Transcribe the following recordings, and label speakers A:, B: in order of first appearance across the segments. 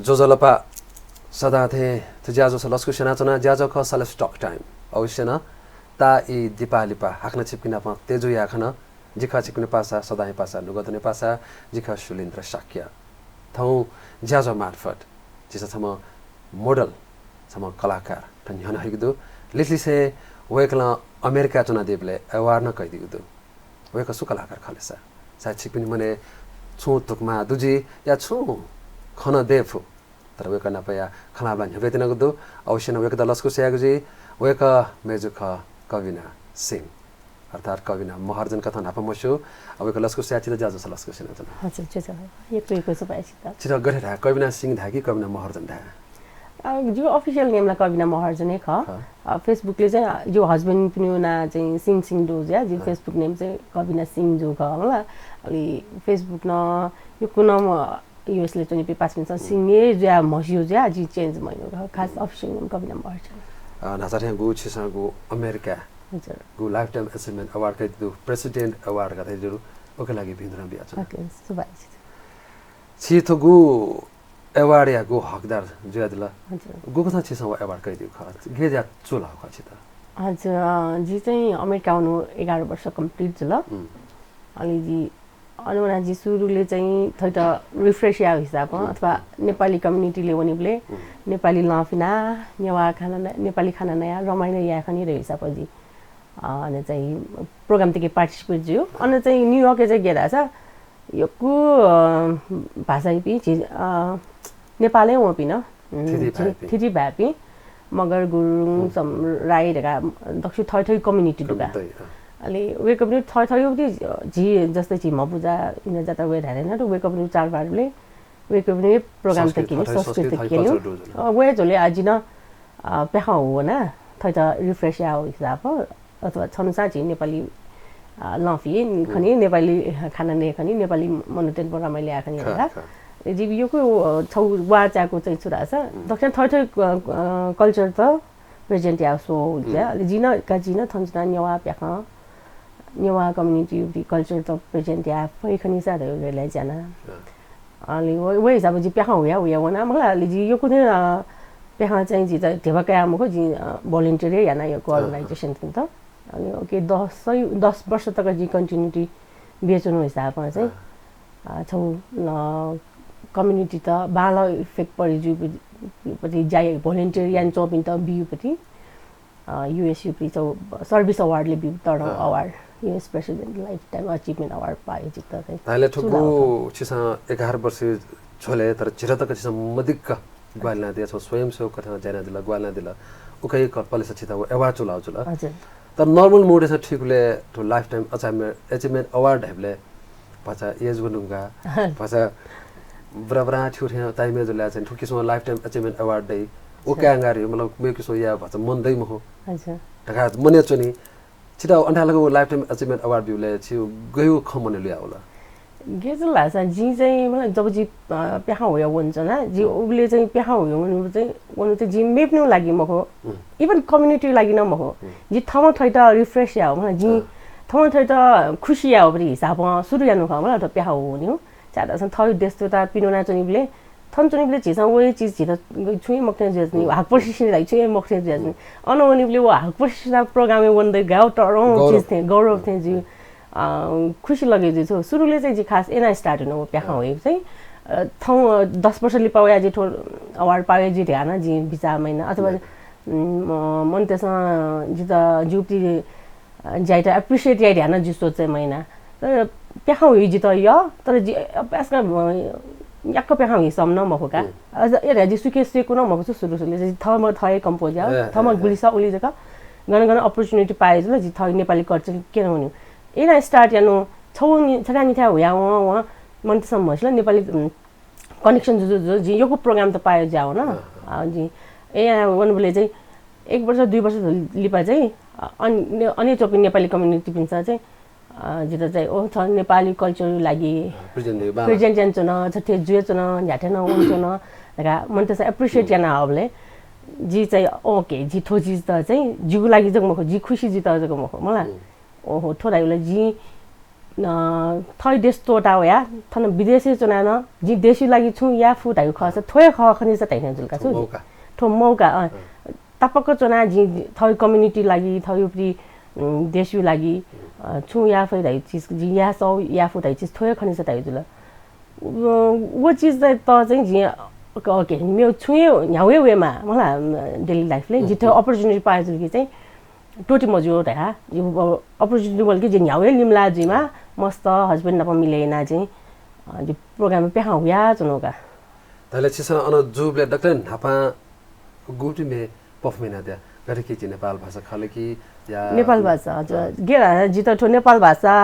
A: जोजलपा सदा थे तुझ्याजो सलस्कु सेनाचना ज्याजो ख सेलेब्स टक टाइम अवश्य न ता ई दीपालिपा हाक्न छिप्किना प तेजु याखन जिखा छिप्किने पासा सदाय पासा नुगदने पासा जिखा सुलिन्द्र शाक्य थौ ज्याजो मार्फत जिसा छम मोडल छम कलाकार ठन्यन हगिदु लिसलिसे वेकला अमेरिका चुना देबले अवार्ड न कइदिगु वेक सु कलाकार खलेसा सा छिप्किने मने छु तुकमा दुजी या छु खन देफु तर वेक नपया खलाबला न्यवेतना गुदु अवश्य न वेक द लस्कु स्यागुजी वेक मेजुख कविना सिंह अर्थात कविना महार्जन कथा नापमसु अबेक लस्कु स्याछि त जाजो लस्कु सिना छ
B: हजुर छ एक छ पाइछि त
A: छिटो गरेर कविना सिंह धाकी कविना महार्जन धा
B: जो अफिसियल नेमला कविना महार्जन नै ख फेसबुकले चाहिँ जो हस्बेन्ड पनि ना चाहिँ सिंह डो ज्या जो फेसबुक नेम चाहिँ कविना सिंह जो ख होला अलि फेसबुक न यो कुन युएसले चाहिँ पे 5 मिनट सिंह ज्या मसियो ज्या जी चेन्ज मैनो खास अफिसियल नेम कविना महार्जन
A: नाचार गु छिसगु अमेरिका
B: हजुर
A: गु लाइफ टाइम अचिभमेन्ट अवार्ड कै दु प्रेसिडेन्ट अवार्ड का दिरु ओके लागि भिन्द्र बिया छ
B: ओके सुबाइ
A: छि त गु अवार्ड या गु हकदार ज्यादला
B: हजुर
A: गु कथा छिस अवार्ड कै दिउ ख गे ज्या चुला ख छि त
B: हजुर जी चाहिँ अमेरिका आउनु 11 वर्ष कम्प्लिट छ ल अनि जी अनुना जी सुरुले चाहिँ थैट रिफ्रेश या हिसाबमा अथवा नेपाली कम्युनिटीले वनिबले नेपाली लाफिना नेवा खाना नेपाली खाना नयाँ रमाइलो या खनि रे हिसाब जी अनि चाहिँ प्रोग्राम तके पार्टिसिपेट जियो अनि चाहिँ न्यूयर्क चाहिँ गेदा छ यो कु भाषा पि नेपालै हो पिन थिति भ्यापी मगर गुरुङ सम राई ढका दक्षिण थै कम्युनिटी दुगा अलि वेक अप नि थै झी जस्तै झी मपुजा इन जाता वे धारेन र वेक अप नि चाडबाडले वेक अप नि प्रोग्राम त किन संस्कृति किन वे झोले आज न पेखा हो न थै त रिफ्रेश या हो हिसाब अथवा छनुसा झी नेपाली लफी खनि नेपाली खाना ने खनि नेपाली मनोटेन रमाइलो आखनि हैन जीवियोको छौ वाचाको चाहिँ छुरा छ दक्षिण थै कल्चर त प्रेजेन्ट या सो ज्या जिन काजिन थन्जना नेवा पेखा नेवा कम्युनिटी कल्चर त प्रेजेन्ट या फैखनि सारे रेले जाना अलि वे हिसाब जी पेखा हो या वना मलाई अलि जी यो कुनै पेखा चाहिँ जी त देवका आमको जी भोलन्टियर या ना यो अर्गनाइजेसन त अनि ओके 10 वर्ष तक जी कन्टिन्युटी बेच्नु हिसाबमा चाहिँ छौ कम्युनिटी त बाला इफेक्ट परि जु पति जाय भोलन्टियर यान चोपिन त बियु पति युएसयु पि छौ सर्भिस अवार्डले बियु तर award US president lifetime achievement award पाए जित चाहिँ
A: ताले ठुकु छिसा 11 वर्ष छोले तर छिरतक छिसा मदिक ग्वालना दिया छ स्वयंसेवक कथा जाना दिला ग्वालना दिला उकै कपले छिता अवार्ड चुलाउ चुला
B: हजुर
A: तर नर्मल मोड छ ठिकले to lifetime achievement award हेबले पछा एज गुनुगा पछा बराबर ठुठे ताइमे जला चाहिँ ठुकिसो लाइफ टाइम अचिभमेन्ट अवार्ड दे ओ क्याङ्गारी मतलब मेकिसो या भछ मनदै म हो
B: हजुर
A: ढका मने चोनी छिटा अन्ठालको लाइफ टाइम अचिभमेन्ट अवार्ड बिउले छि गयो खमने ल्या होला
B: गेजला सा जी चाहिँ मलाई जब जी पेखा होया हुन्छ न जी उले चाहिँ पेखा होयो वनु चाहिँ जी मेप्नु लागि मखो इभन कम्युनिटी लागि न मखो जी थमा थैट रिफ्रेश या हो मलाई जी थमा थैट खुशी या हो बरी हिसाबमा सुरु यानु ख मलाई त पेखा हो नि हो चादा सन थै देस्तो ता पिनोना चनिबले थन चनिबले छिसा वही चीज छिता छुइ मक्ने जस्नी हाक पोसिसन लागि छुइ मक्ने जस्नी अनवनिबले वो हाक पोसिसन प्रोग्राम वन्दै गाउ टरो चीज थे गौरव थे जी खुशी लगे जी छ सुरुले चाहिँ जी खास एना स्टार्ट हुनु पेखा हो चाहिँ थौ 10 वर्षले पाए जी ठो अवार्ड पाए जी ध्यान जी बिचा महिना अथवा मन त्यसमा जी त जुप्ती जाइटा एप्रिशिएट या ध्यान जी सोच चाहिँ महिना तर पेखा हो जी त य तर जी यसका याक पेखा हो सम न मखोका अझ ए जी सुकेसेको न मखो सुरुले जी थमा थय कम्पोज या थमा गुलिसा उली जका गन अपर्च्युनिटी पाए जी जी थय नेपाली कल्चर के हुनु एना स्टार्ट यानो छगानी था होया व मन त्यसम मसला नेपाली कनेक्सन जो जी यो प्रोग्राम त पायो जाओ न जी ए वनबले चाहिँ 1 वर्ष 2 वर्ष लिपा चाहिँ अनि चोपी नेपाली कम्युनिटी पिन्छ चाहिँ जित चाहिँ ओ छ नेपाली कल्चर लागि प्रेजेन्ट जान्छ न छथे जुएछ न झ्याटे न हुन्छ न गा मन त्यसै एप्रिशिएट याना हबले जी चाहिँ ओके जी थो चीज त चाहिँ जिगु लागि जग मखो जी खुशी जी त जग मखो मलाई ओहो थोराइले जी थै देश तोटा हो या थन विदेशी चुनान जी देशी लागि छु या फुट हाइ खस थोय ख खनि छ तैन जुलका छु ठो मौका तपक चुना जी थै कम्युनिटी लागि थै उपरि देशी लागि छु या फै दाइ चीज जी या सौ या फुट हाइ चीज थोय खनि छ तै जुल वो चीज त चाहिँ जी ओके मे छुए न्यावे वेमा मला डेली लाइफले जिथे अपर्च्युनिटी पाए जुल कि चाहिँ टोटी मजो त हा अपर्च्युनिटी बोल कि जे न्यावे लिमला जिमा मस्त हस्बैंड नप मिलेना चाहिँ जो प्रोग्राम पे हा हुया चुनोका
A: तले छिस अन जुबले डक्टर नापा गुटी मे परफॉर्मेना दे गरे कि नेपाल भाषा खाले कि या
B: नेपाल भाषा हजुर गेरा जित ठो नेपाल भाषा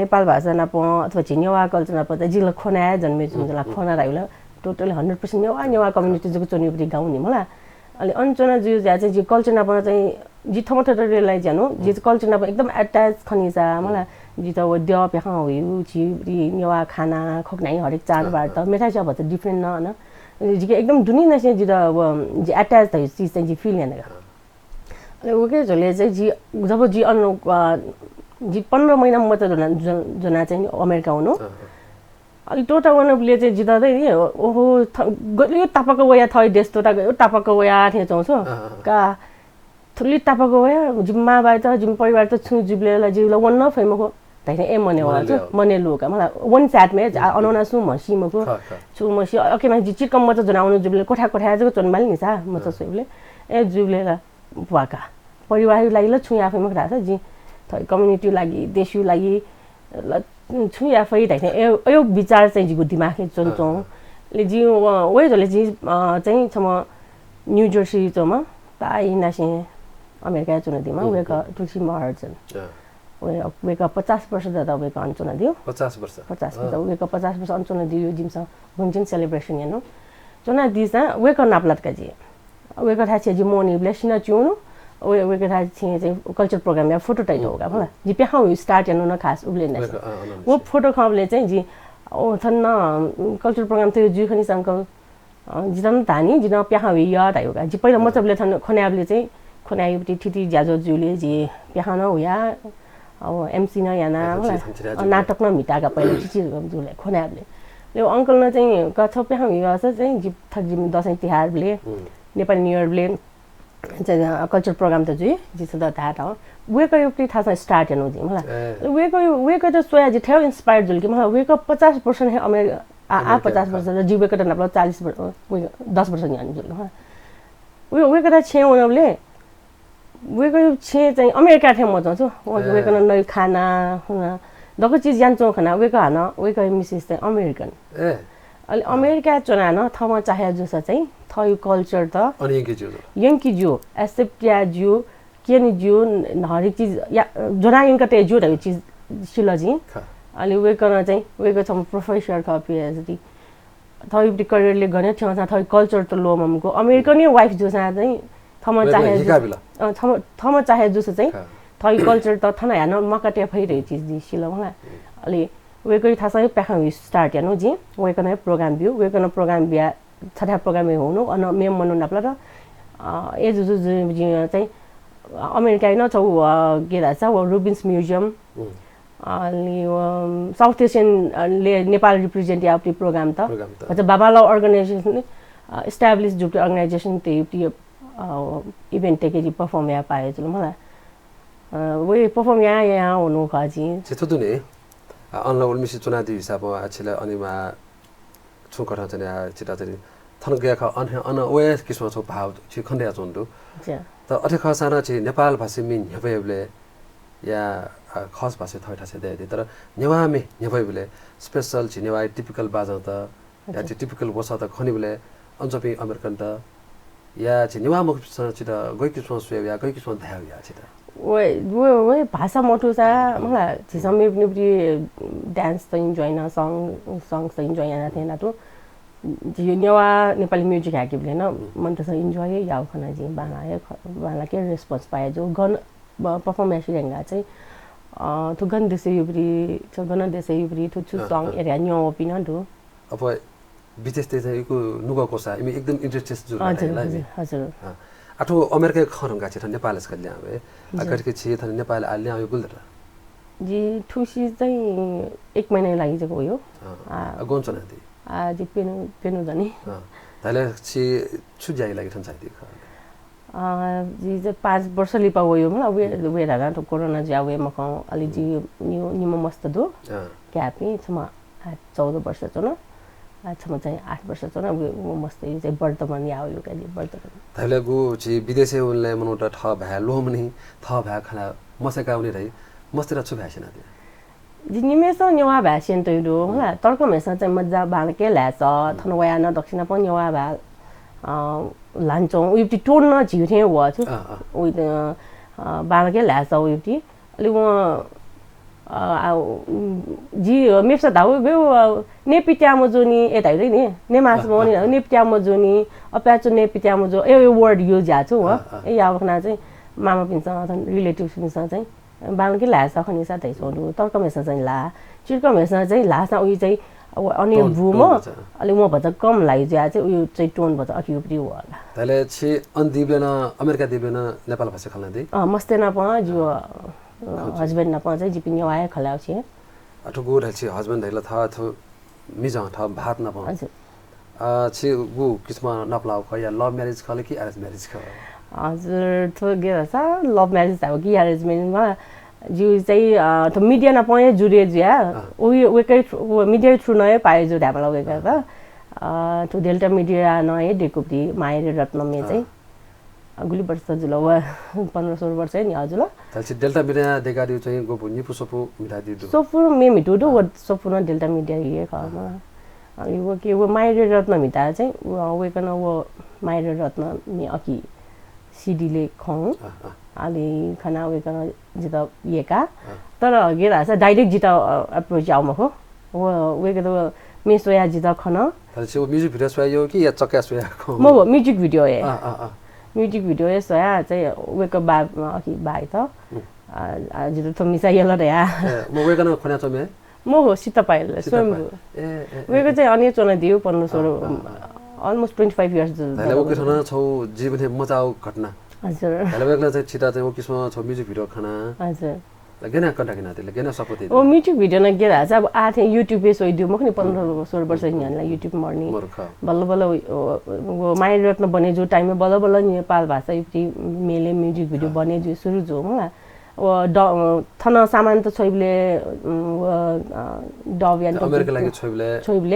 B: नप अथवा नेवा कल्चर नप त जिल्ला खोना जन्मे जुला खोना Raila totally 100% Newa community Dzukou चोनीपति गाउँ नि मलाई अलि अनचना जु ज्या चाहिँ कल्चर नप चाहिँ जी थम थटरलाई जानु जी कल्चर नप एकदम अट्याच खनिजा मलाई जी त वद्य पेखा होयु छि नेवा खाना खोक्नाइ हरेक चाडबाड त मेठाइ छ भन्छ डिफरेन्ट न जी एकदम दुनी नसे जी त जी अट्याच त चीज चाहिँ जी फिल हैन अलि ओके जले चाहिँ जी जब जी अनु जी 15 महिना म त जना चाहिँ अमेरिका हुनु अलि टोटा वनले चाहिँ जितादै नि ओहो यो तापको वया थै देश टोटा गयो तापको वया थे चौसो का थुली तापको वया जिम्मा बाइ त जिम परिवार त छु जिब्लेला जिला वन न फेमको तैने ए मने वा छ मने लोका मलाई वन साथ मे अनौना सु मसी मको छु मसी ओके मा जि चिकम म त जनाउनु जिब्ले कोठा जको चनमाल नि सा म त सोइले ए जिब्लेला वाका परिवार लागि ल छु या फेमक राछ जी थै कम्युनिटी लागि देशु लागि छु या फै तैने यो विचार चाहिँ जिगु दिमागले चोncong ले जी वे जले जी चाहिँ छम न्यू जर्सी चम ताइ नासे अमेरिका चुन दिमा वेका तुलसी महार्जन वेका 50 वर्ष जता वेका अञ्चना दियो 50 वर्ष वेका 50 वर्ष अञ्चना दियो जिमसा हुन्छन् सेलिब्रेसन हेर्नु चुना दिसा वेका नाप्लात का जी वेका था छ जी मोनी ब्लेसिना चुनु वेका था छ चाहिँ कल्चर प्रोग्राम या फोटो टाइट होगा भला जी पे हाउ स्टार्ट हेर्नु न खास उले न वो फोटो खबले चाहिँ जी ओ थन्न कल्चर प्रोग्राम थियो जी खनि अंकल जिदम धानी जिन प्याहा याद आयोगा जी पहिला मतबले थन खन्याबले चाहिँ खन्यायुटी ठिटी ज्याजो जुले जी प्याहा न होया अब एमसी न याना नाटक न मिटाका पहिला ठिटी जुले खन्याबले ले अंकल न चाहिँ कछ प्याहा या चाहिँ जी थजिम दशैं तिहारले नेपाली न्यू इयरले चाहिँ कल्चर प्रोग्राम त जुई जी सदा थाहा हो वेको युक्ति थाहा स्टार्ट हेर्नु जी मलाई वेको त सोया जी ठ्याउ इन्स्पायर्ड जुल कि मलाई वेको 50% है अमेरिका आ 50 वर्ष र जीवेको त नप्ला 40 वर्ष 10 वर्ष नि जुल वेको त छे उनले वेको छे चाहिँ अमेरिका थे म जान्छु वेको न खाना दको चीज जान्छौ खाना वेको हाना वेको मिसेस चाहिँ अमेरिकन अलि अमेरिका चुना न थमा चाहे जुस चाहिँ थयु कल्चर त यंकी जो एक्सेप्टिया जो केनी जो हरेक चीज या जना यंका ते जो त चीज सिलजी अलि वेको न चाहिँ वेको थम प्रोफेसर क पीएचडी थयु बि करियरले गर्ने थियो थयु कल्चर त लो ममको अमेरिकन वाइफ जुसा चाहिँ थमा चाहे जुस चाहिँ थयु कल्चर त थना हेर्न मकाटे भइरै चीज दि सिल मलाई अलि वेको थासै प्याखा स्टार्ट हेर्नु जी वेको न प्रोग्राम भ्यू वेको न प्रोग्राम बिया छठा प्रोग्राम हुनु अन मेम मनु नप्ला र ए जुजु चाहिँ अमेरिका न छौ के राछ रुबिन्स म्युजियम अलि साउथ एशियन ले नेपाल रिप्रेजेन्ट या प्रोग्राम त अच्छा बाबाला अर्गनाइजेसन एस्टाब्लिश जुट अर्गनाइजेसन ते इभेन्ट के जी परफॉर्म या पाए जुल मलाई वे परफॉर्म या हुनु खाजी
A: छिटो दुने अनलाइन मिसि चुना दि हिसाब आछिला अनिमा छुकरा चाहिँ चिता चाहिँ थन गया ख अन वे किस्म छ भाव छि खन्या चोन्दु त अथे खसाना छि नेपाल भाषी मिन नेपैबले या खास भाषा थैठा छ दे तर नेवामे नेपैबले स्पेशल छि नेवा टिपिकल बाजा त या टिपिकल वसा त खनिबले अञ्चपी अमेरिकन त या छि नेवा मुख छि त गइ किस्म सुया या गइ किस्म धाउ या छि त
B: वे भाषा मोटो छ मलाई छिसमे पनि डान्स त इन्जॉय न सङ त इन्जॉय न थिएन त जी नेवा नेपाली म्युजिक हाकिबले न मन त इन्जॉय याउ खना जी बाला के रेस्पोन्स पाए जो गन परफॉर्मेन्स रेंगा चाहिँ तो गन देसे युबरी छ गन देसे युबरी तो छु सङ एरिया न्यू ओपिनियन दु
A: अब विशेष चाहिँ को नुगा कोसा इमे एकदम इन्ट्रेस्टेड जुल
B: हजुर
A: आठो अमेरिका खरंगा छ नेपाल स्कल ल्यावे अगर के छ थन नेपाल आल्या यो गुल्दर
B: जी ठुसी चाहिँ 1 महिना लागिसक्यो हो
A: गोन्छ नाति
B: जी पेनु जाने
A: ताले छि छु जाई लागि छन् साथी
B: जी चाहिँ 5 वर्ष लिपा गयो मलाई वे राना तो कोरोना जावे मका अलि जी निम मस्त दो क्यापी छमा 14 वर्ष छ न छमा चाहिँ 8 वर्ष छ न व मस्त चाहिँ वर्तमान या हो का जी वर्तमान
A: ताले गु छि विदेशे उनले मनोट ठ भा लोमनी थ भा खाना मसेका उनी रही मस्तेरा छु भ्यासिन दे
B: जी निमेस नेवा भ्यासिन त दो होला तर्क मेसा चाहिँ मजा बालके ल्याछ थनवाया न दक्षिण पनि नेवा भा लान्छौं उति टोन न झिउथे व छु उइ बालके ल्याछ उति अलि व जी मेप्सा दाउ गयो नेपिट्यामो जोनी एता रे नि नेमास मोनी नेपिट्यामो जोनी अप्याचो नेपिट्यामो जो ए वर्ड युज जाछु हो ए यावखना चाहिँ मामा पिन्सँग रिलेटिभ्स पिन्सँग चाहिँ बालके ल्याछ खनि साथै सोनु तर्क मेसा चाहिँ ला चिर्क मेसा चाहिँ लासा उइ चाहिँ अनि बुम अलि म भन्छ कम लाइज्या चाहिँ उयो चाहिँ टोन भन्छ अकिउप्री हो होला
A: तले छि अन्दिबेन अमेरिका दिबेन नेपाल भाषा खल्ना दि
B: मस्तेना प जो हस्बैंड न प चाहिँ जिपि न्याय खलाउ छि
A: अटु गु छि हस्बैंड हैला था थु मिजा था भात न प छि गु किस्मा नपलाउ ख या लभ म्यारेज खले कि अरेन्ज म्यारेज ख
B: हजुर थो गेसा लभ म्यारेज त हो कि अरेन्जमेन्टमा जी चाहिँ त मिडिया न पय जुरे जिया वेकै मिडिया थ्रु नय पाए जो ढाबला वेका त तो डेल्टा मिडिया नय डेकुपी माइरे रत्न मे चाहिँ अगुली वर्ष जुल 15-16 वर्ष नि हजुर
A: तछि डेल्टा मिडिया देगादिउ चाहिँ गोपु निपु सपु मिला दिदु
B: सपु मे मिटु दो सपु न डेल्टा मिडिया ये खमा अनि वो के वो माइरे रत्न मिटा चाहिँ वेकन वो माइरे रत्न मे अकि सीडीले खौ अलि खाना वेकन जित येका तर गेरा छ डाइरेक्ट जित अप्रोच आउमा हो वो वेक त मेसोया जित खन
A: तछि वो म्युजिक भिडियो सोया कि या चक्का सोया खौ
B: म म्युजिक भिडियो ए म्युजिक भिडियो ए सोया चाहिँ वेक बा अकि बाइ त जित त मिसा यला रे या
A: म वेकन खना चमे
B: म हो सीता पाइल स्वयं वेक चाहिँ अन्य चोना दियो 15-16 almost 25 years
A: तले वो किसना छौ जीवन मजाउ घटना
B: हजुर
A: तले वेकला चाहिँ छिटा चाहिँ वो किस्म छौ म्युजिक भिडियो खाना
B: हजुर
A: लगेना कन्टाक्ट न त्यसले गेना सपोर्ट
B: ओ म्युजिक भिडियो न गेरा छ अब आथे युट्युब पे सोइदियो म खनि 15-16 वर्ष हिँड्ला युट्युब मर्नी बल्ल बल्ल वो माइर रत्न बने जो टाइम में बल्ल बल्ल नेपाल भाषा युट्युब मेले म्युजिक भिडियो बने जो सुरु जो होला वो थन सामान त छोइबले डबियन
A: अमेरिका लागि
B: छोइबले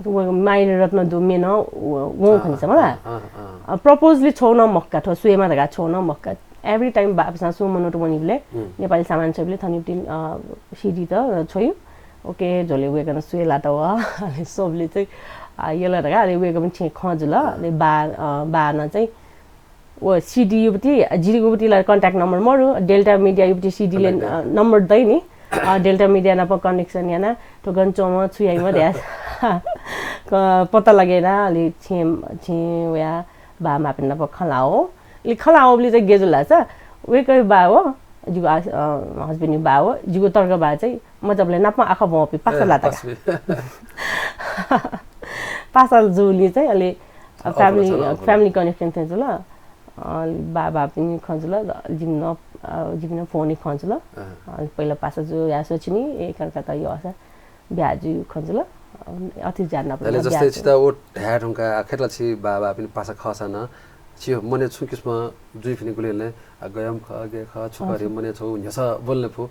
B: वो माइर रत्न दु मेन वो खन्छ मलाई प्रपोजली छोन मक्का ठो सुएमा दगा छोन मक्का एभ्री टाइम बापसा सो मनोट बनिबले नेपाली सामान छैबले थनिपटिन सिडी त छोयो ओके झोले वेकन सुएला त वा अनि सबले चाहिँ यला दगा अले वेकन छे खजुल अले बा न चाहिँ वो सिडी युपति जिगुपतिलाई कन्ट्याक्ट नम्बर मरु डेल्टा मिडिया युपति सिडी ले नम्बर दै नि डेल्टा मिडिया न प कनेक्सन याना तो गन्चोमा छुयाइमा द्या पत्ता लगेर अलि छे या बा मापिन प खलाओ लि खलाओबले चाहिँ गेजुला छ वेकै बा हो जिगु हस्बैन्ड बा हो जिगु तर्क बा चाहिँ मजबले नापमा आखा भपि पासला त पासल जुली चाहिँ अलि फ्यामिली कनेक्सन थियो ल बा पनि खजुल जिम्न फोन खजुल पहिला पासा जो या सोचिनी एकअर्का त यो आसा ब्याजु खजुल अति जान्न
A: पर्छ तले जस्तै छिता ओ ढ्याढुङका खेतला छि बाबा पनि पासा खसन छियो मने छु किस्म जुइ फिने गुलेले गयम ख गे ख छु गरे मने छौ न्यस बोल्ने फु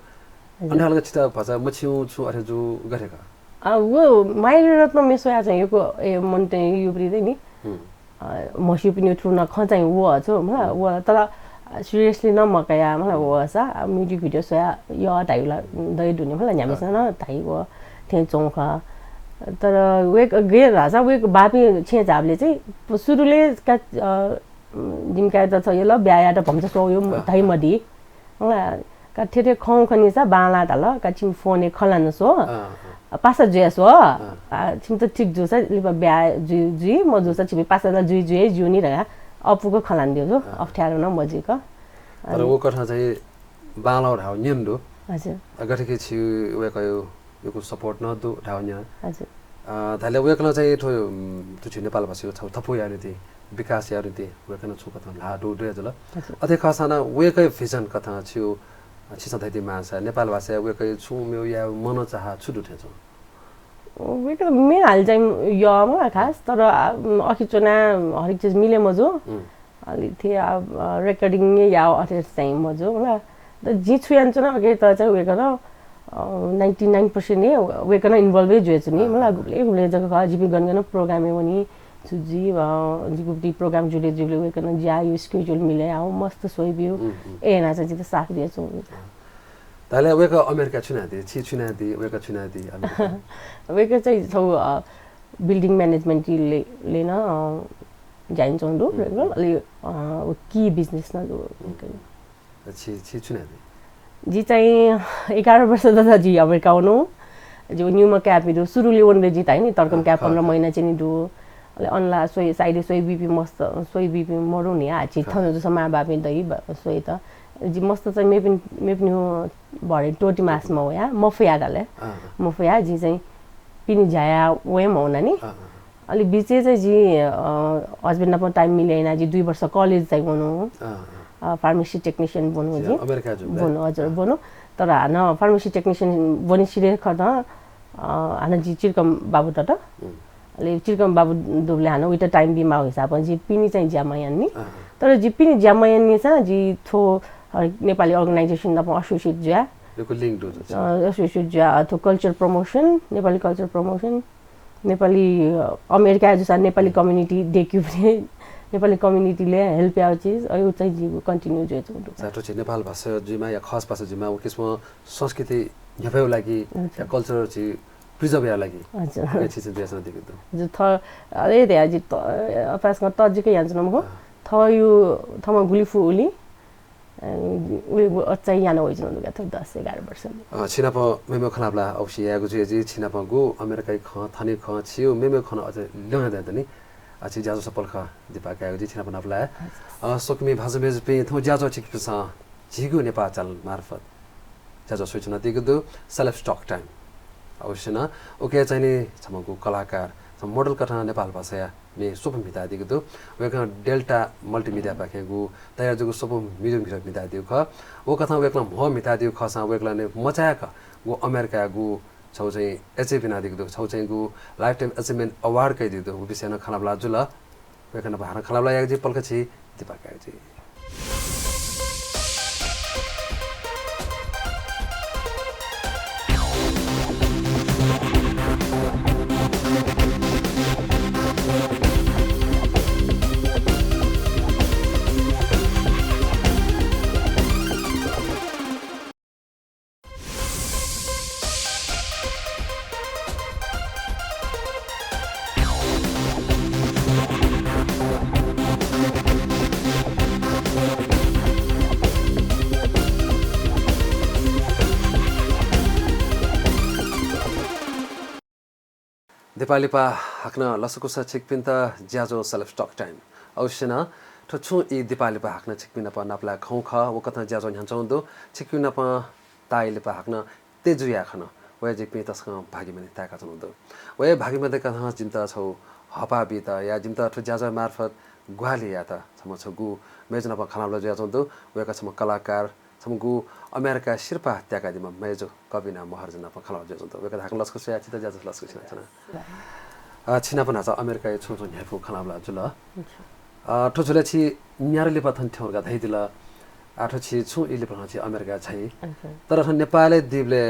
A: अन्डालका छिता भसा म छिउ छु अरे जु गरेका
B: वो माइर रत्न मेसोया चाहिँ यो मनते यो प्रिदै नि मसी पनि थ्रु न खचाइ वो छ मलाई वो तर सिरियसली न मकया मलाई वो सा म्युजिक भिडियो सोया यो टाइला दै दुने मलाई न्यामेस न थाइ वो थे चौखा तर वेक गे राजा वेक बापी छे जाबले चाहिँ सुरुले का जिमका त छ यो ल ब्याया त भन्छ सो यो थाइ मदी मलाई का ठेटे खौ खनि सा बाला त ल का छिम फोन खलान सो पासा जेसो छिम त ठीक जोसा लिपा ब्या जुइ म जोसा छिबे पासा त जुइ जुनी रहा अपुको खलान दियो जो अफ्ठ्यारो न मजिक
A: तर वो कथा चाहिँ बाला ढाउ न्यन्दो
B: हजुर
A: गठके छि वे कयो यो सपोर्ट न दु ढाउ न्य
B: हजुर
A: थाले वेकला चाहिँ थो तुछि नेपाल भाषा छ थपो यारिति विकास यारिति वेकन छु कथा ला दु दे जला अथे खसाना वेकै भिजन कथा छु छिसथैति माछा नेपाल भाषा वेकै छु मेउ या मन चाह छुटु ठेछ
B: वेक मे हाल चाहिँ यमा खास तर अखिचोना हरेक चीज मिले मजो अलि थे रेकर्डिङ या अथे चाहिँ मजो होला त जी छुयान छ न अगे त चाहिँ वेक न 99% ने वेक न इन्भल्भ जुए छु नि मलाई गुले जग्गा जिपी गनगन प्रोग्राम वनी सुजी जिगुटी प्रोग्राम जुले जुले वेक न ज्या यो स्केड्युल मिले आउ मस्त सोइ बिउ ए ना चाहिँ त साथ दिए छु
A: ताले वेक अमेरिका छुना दि छि छुना दि वेक छुना दि
B: वेक चाहिँ छौ बिल्डिङ म्यानेजमेन्ट ले न जाइन चोंदो रेगुलर अलि की बिजनेस न दो
A: छि छुना दि
B: जी चाहिँ 11 वर्ष त जी अमेरिका हुनु जो न्यूमा क्याप मिदो सुरुले वनले जी ताइ नि तर्कम क्याप 15 महिना चाहिँ नि दो अलि अनला सोइ साइडे सोइ बीपी मस्त सोइ बीपी मरु नि आ छि थन जो समा बापे दइ सोइ त जी मस्त चाहिँ मेपिन भरे टोटी मासमा हो या मफया डाले मफया जी चाहिँ पिनि जाया वेम होना नि अलि बिचे चाहिँ जी हस्बेन्ड न टाइम मिलेन जी 2 वर्ष कलेज चाहिँ हुनु फार्मेसी टेक्निशियन बन्नु जी
A: अमेरिका जो
B: बन्नु हजुर बन्नु तर हान फार्मेसी टेक्निशियन बनि सिरे खन हान जी चिरकम बाबु त अलि चिरकम बाबु दुबले हान उइटा टाइम बिमा हिसाब जी पिनी चाहिँ ज्यामायन नि तर जी पिनी ज्यामायन नि छ जी थो नेपाली अर्गनाइजेसन न एसोसिएट ज्या
A: यो लिंक दो
B: एसोसिएट ज्या थो culture promotion Nepali culture promotion Nepali America जसा नेपाली कम्युनिटी डेक्यु नेपाली कम्युनिटीले हेल्प आउ चीज अयो चाहिँ जी कन्टिन्यू जे छ
A: साटो चाहिँ नेपाल भाषा जिमा या खास भाषा जिमा किसम संस्कृति यफाउ लागि या कल्चर चाहिँ प्रिजर्भ या लागि
B: हजुर
A: यो चीज देसन दिगो
B: जो थ अरे दे आज अपास न तजिकै यान्छ न म थ यो थमा गुलिफु उली उ चाहिँ यान होइ जन दुगा थ 10 11 वर्ष
A: छिनाप मेमे खनाबला औसी यागु जी छिनाप गु अमेरिकै ख थने ख छिउ मेमे खन अझ ल्याउन दिन्छ नि अछि जाजो सफल ख दिपा कागु जी छिनाप नफला सोकमी भाषा बेज पे थो जाजो छिकस झिगु नेपाल च्यानल मार्फत जाजो सूचना दिगु दु सेल्फ स्टक टाइम अवश्य न ओके चाहिँ नि छमगु कलाकार मोडल कथा नेपाल भाषा मे सोप मिता दिगु दु वेक डेल्टा मल्टिमिडिया पाखेगु तयार जगु सोप मिडियम भित्र मिता दिगु ख ओ कथा वेकला म मिता दिगु ख सा वेकला ने मचाक गु अमेरिका गु छौ चाहिँ एचएपी ना दिगु छौ चाहिँ गु लाइफ टाइम अचिभमेन्ट अवार्ड कै दिगु विषय न खनाबला जुल वेकन भार खनाबला याग जी पल्कछि दिपा काग जी नेपालीपा हाक्न लसकुसा छिकपिन त ज्याजो सेल्फ स्टक टाइम अवश्य न ठछु इ दिपालीपा हाक्न छिकपिन प नापला खौ ख व कथा ज्याजो ह्यान्छौं दो छिकपिन प ताइलेपा हाक्न तेजुया खन वे जिकपि तस्क भागी मने ताका छौं दो वे भागी मध्ये कथा जिन्ता छौ हपा बिता या जिन्ता ठु ज्याजो मार्फत ग्वाली या त छम छगु मेजना प खनाबला ज्याजो दो वे का छम कलाकार छमगु अमेरिका शिरपा त्याका दिमा मेजो कबिना महार्जन प खनाबला ज्याजो दो वे का हाक्न लसकुसा या चिता ज्याजो लसकुसा छना छिना पनि छ अमेरिका छु छु न्याफु खनाबला जुल ठोछुले छि न्यारले पथन ठौरगा धैदिल आठो छि छु इले पनि छि अमेरिका छै तर नेपालले दिबले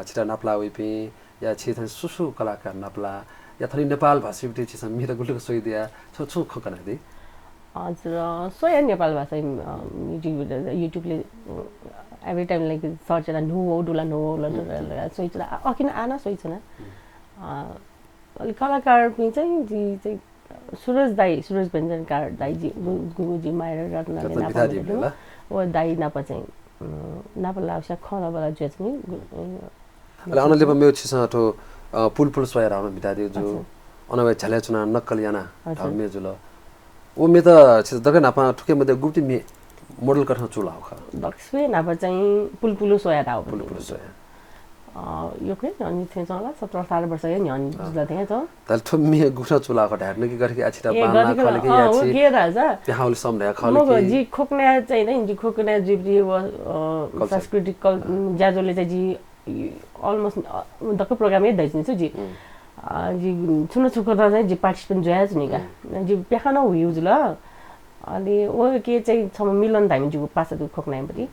A: छिटा नाप्ला विपि या छि थन सुसु कलाकार नाप्ला या थनि नेपाल भाषाबिटी छि मिरा गुल्टको सोइ दिया छु छु खकना दि
B: हजुर सोय नेपाल भाषा युट्युबले every time like search and नो डुला नो सोइचला अकिन आना सोइचना अलि कलाकार पनि चाहिँ जी चाहिँ सुरज व्यञ्जनकार दाइ जी गुरुजी मायर रत्नले नापा ओ दाइ नापा चाहिँ नापा लाउसा खनाबला जेचनी
A: अले अनले मेरो छिस ठो पुलपुल सोयर आउन बिता दियो जो अनवे झले चुना नक्कल याना मे जुल ओ मे त छिस दगे नापा ठुके मध्ये गुप्ती मे मोडल कठा चुला हो ख
B: दक्सवे नापा चाहिँ पुलपुल सोयर आउ
A: पुलपुल सोयर
B: यो के अनि थिए चला 17-18 वर्ष या न्यान जुला थिए त
A: तल ठुम्मी गुठा चुला को ढार्ने की करके आछिटा बाना खले के
B: याछि के राजा
A: त्यहाँले सम्झा खले
B: मको जी खोक्ने चाहिँ नि जी खोक्ने जिब्री सांस्कृतिक ज्याजोले चाहिँ जी अलमोस्ट दक्क प्रोग्रामै दैछिन्छ जी जी छुन छुकदा चाहिँ जी पार्टिसिपेन्ट जोयाज नि का जी पेखा न हुइ जुल अनि ओ के चाहिँ छ मिलन धामी जी पासा दु खोक्ने पनि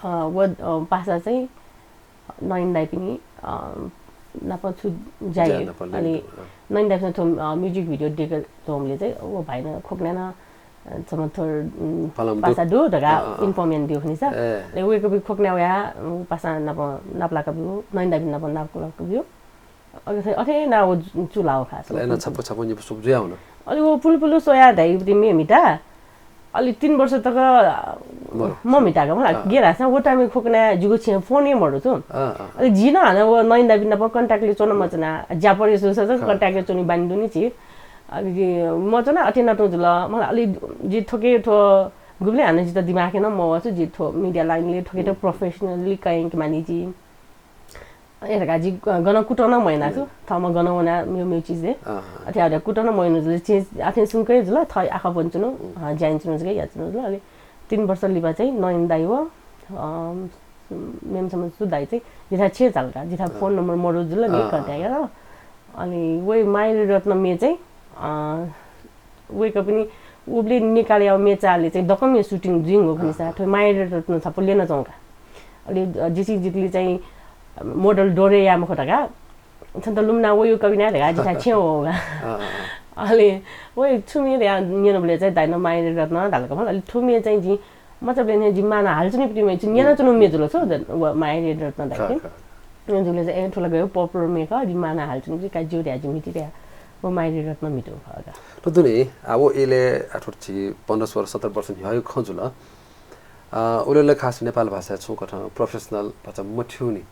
B: वो पासा चाहिँ नैन्दाइ पनि नापछु जाय अनि नैन्दाइ पनि थोम म्युजिक भिडियो देखेर थोमले चाहिँ ओ भाइ न खोक्ने न समथर पासा दु दगा इन्फर्मेन्ट दियो खनिसा ले वेको भी खोक्ने या पासा नापला का बियो नैन्दाइ पनि नापला का बियो अझै अथे ना वो चुलाओ खास
A: ले न छप छप नि सुप जुया हुन
B: अलि वो पुलपुलु सोया धाइ पनि मिटा अलि 3 वर्ष तक म मिटाको मलाई गेराछ वो टाइम खोक्ने जुगु छ फोन मरु छु अलि जिन हाना वो नैन्दा बिना प कन्ट्याक्टले चोन मचना जापरे सुस कन्ट्याक्टले चोनी बान्डु नि छि अलि म चना अटेना त जुल मलाई अलि जि ठोके ठो गुबले हाने जि त दिमाग न म वाछु जि ठो मिडिया लाइनले ठोके त प्रोफेसनली काइङ मानि जि एरका जि गन कुटन महिना छु थमा गनवना मे चीज दे अथवा कुटन महिना जुल चेन्ज आथे सुनकै जुल थै आखा बन्चुनु जाइन्चुनु जगे याचुनु जुल अलि 3 वर्ष लिबा चाहिँ नयन दाइ हो मेम समझ दाइ चाहिँ जिथा छे चालका जिथा फोन नम्बर मरु जुल नि कन्ट्याक्ट र अनि वे माइल रत्न मे चाहिँ वेको पनि उबले निकाले मेचाले चाहिँ दकमे सुटिङ जिङ हो पनि सा थै माइल रत्न छप लेन जाउँका अलि जिसी जितली चाहिँ मोडल डोरे या मखोटाका छन्त लुमना वयो कविना रे जिथा छे हो अलि ओइ छुमी रे निनबले चाहिँ दाइन माइल रत्न दालको मलाई अलि ठुमी चाहिँ जी मतलब ने जिम्माना हाल्छ नि पिमे चाहिँ निना चुनु मेजुलो छ माइल रत्न दाइ नि जुले चाहिँ ए ठुला गयो पपुलर मेक जिम्माना हाल्छ नि का जोडी आज मिति रे वो माइल रत्न मिटो खगा
A: त दुनी अब एले अठोछि 15 वर्ष 17 वर्ष भयो खजुल उले खास नेपाल भाषा छु कथा प्रोफेसनल भाषा मठ्युनी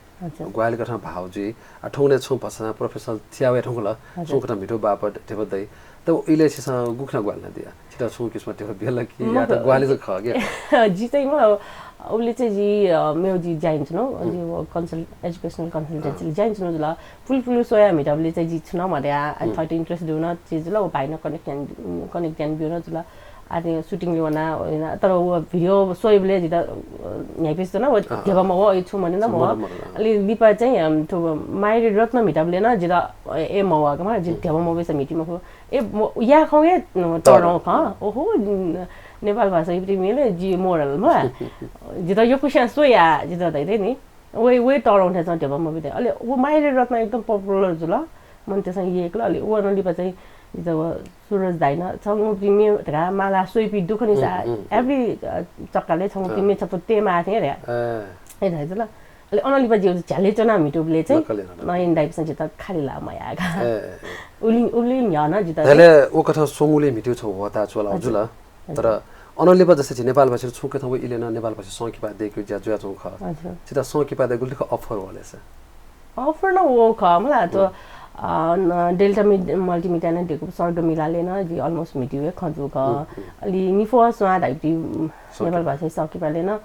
A: ग्वाली कथा भाउजी ठौने छु भाषा प्रोफेसनल थियावे ठौला छु कथा मिठो बापट टेबदै त इले छ गुखना ग्वाल न दिया छिटा छु किस्म टेबो बेला कि या त ग्वाली ज ख के
B: जी चाहिँ म उले चाहिँ जी मेरो जी जाइन्छ न जी कन्सल्ट एजुकेशनल कन्सल्टेन्सी जाइन्छ न ल फुल सोया मिटाबले चाहिँ जी छु न मरे आई थट इंट्रेस्ट दिउन चीज ल भाइ न कनेक्ट बिउ न जुल आदि शूटिङ लिवना तर वो भिडियो सोइबले जिता न्यापिस न वो देबमा हो छु मने न म अलि लिपा चाहिँ तो माइल रत्न मिटाबले न जिता ए मवा कमा जि देबमा बेस मिटिङ मको ए या खौए तराउ ख ओहो नेपाल भाषा प्रिमियरले जी मोरलमा जिता यो कुशन सोया जिता दै नि वे तराउ थे चाहिँ देबमा बिते अलि वो माइल रत्न एकदम पपुलर जुल मन त्यसै एक ल अलि वो न लिपा चाहिँ जब सुरज दाइन छंगु प्रिमे धरा माला सोइपी दुखनि सा एभ्री चक्काले छंगु प्रिमे छपते माथे रे ए दाइ ल अलि अनलिपा जिउ झ्याले चना मिटुबले चाहिँ नयन दाइसँग जित खाली ला मयागा उली न्यान जित
A: तले ओ कथा सोंगुले मिट्यो छ होता चोला हजुल तर अनलिपा जस्तै नेपाल भाषा छुके थौ इले न नेपाल भाषा संकिपा देखियो ज्या ज्या चौ ख जित संकिपा दे गुल्ख अफर होलेछ
B: अफर न वो ख मलाई त डेल्टा मल्टिमिडिया ने देखो सर्ट मिलाले न जी अलमोस्ट मिटिवे खजु क अलि निफो स्वा दाइपि नेपाल भाषा सकी पाले न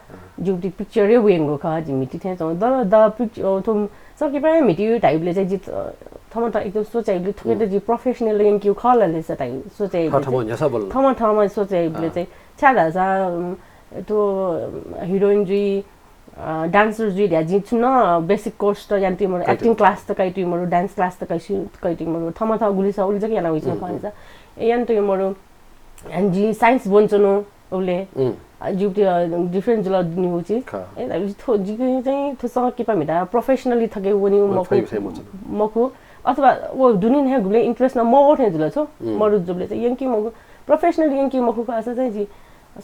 B: जुटी पिक्चर वेंगो ख जी मिटि थे द पिक्चर तुम सकी पाए मिटियो टाइपले चाहिँ जी थम त एकदम सोचाइले थुके जी प्रोफेसनल यंक्यु खलले छ टाइ सोचाइ थम सोचाइले चाहिँ छाडा जा तो हिरोइन जी डान्सर जी या जी छु न बेसिक कोर्स त यान्ति म एक्टिङ क्लास त काइटि म डान्स क्लास त काइटि म थम थ गुली छ उले चाहिँ याना होइछ भन्छ यान्ति म एन्ड जी साइन्स बन्छनु उले जुटी डिफरेन्ट जुल न्यू छि ए थो जी चाहिँ थसँग के पामिदा प्रोफेसनली थके वनि मको अथवा वो दुनिन हे गुले इंट्रेस्ट न म ओठे जुल छ मरु जुले चाहिँ यंकी मको प्रोफेसनली यंकी मको को आसा चाहिँ जी